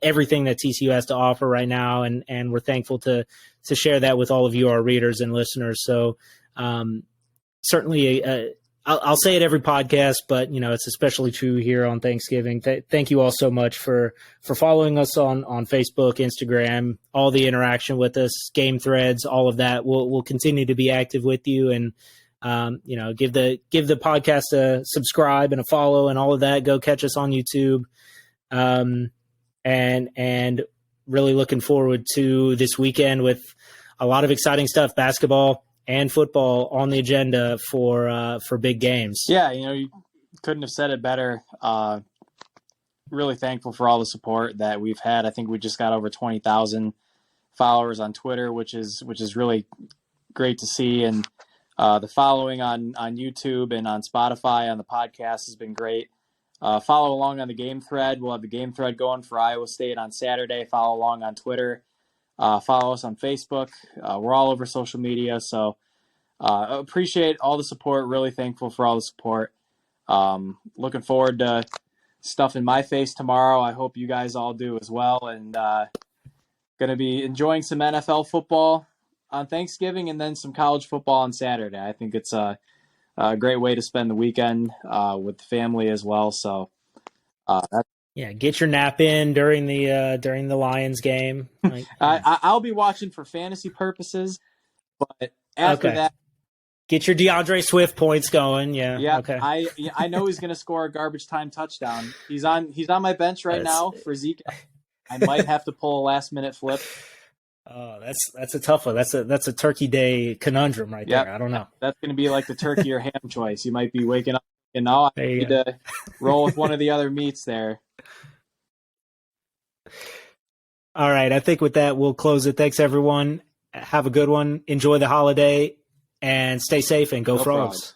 everything that TCU has to offer right now, and we're thankful to share that with all of you, our readers and listeners. So certainly, I'll say it every podcast, but it's especially true here on Thanksgiving. Thank you all so much for following us on Facebook, Instagram, all the interaction with us, game threads, all of that. We'll continue to be active with you, and give the podcast a subscribe and a follow and all of that. Go catch us on YouTube, and really looking forward to this weekend with a lot of exciting stuff, basketball and football on the agenda for big games. Yeah, you couldn't have said it better. Really thankful for all the support that we've had. I think we just got over 20,000 followers on Twitter, which is really great to see. And the following on YouTube and on Spotify on the podcast has been great. Follow along on the game thread. We'll have the game thread going for Iowa State on Saturday. Follow along on Twitter. Follow us on Facebook. We're all over social media. So appreciate all the support. Really thankful for all the support. Looking forward to stuff in my face tomorrow. I hope you guys all do as well. And going to be enjoying some NFL football on Thanksgiving and then some college football on Saturday. I think it's a a great way to spend the weekend with the family as well. So Yeah, get your nap in during the Lions game. I'll be watching for fantasy purposes, but after that, get your DeAndre Swift points going. Yeah. yeah. Okay. I know he's going to score a garbage time touchdown. He's on my bench right now for Zeke. I might have to pull a last minute flip. Oh, that's a tough one. That's a Turkey Day conundrum right there. I don't know. That's going to be like the turkey or ham choice. You might be waking up and I need to roll with one of the other meats there. All right. I think with that, we'll close it. Thanks, everyone. Have a good one. Enjoy the holiday and stay safe and go Frogs.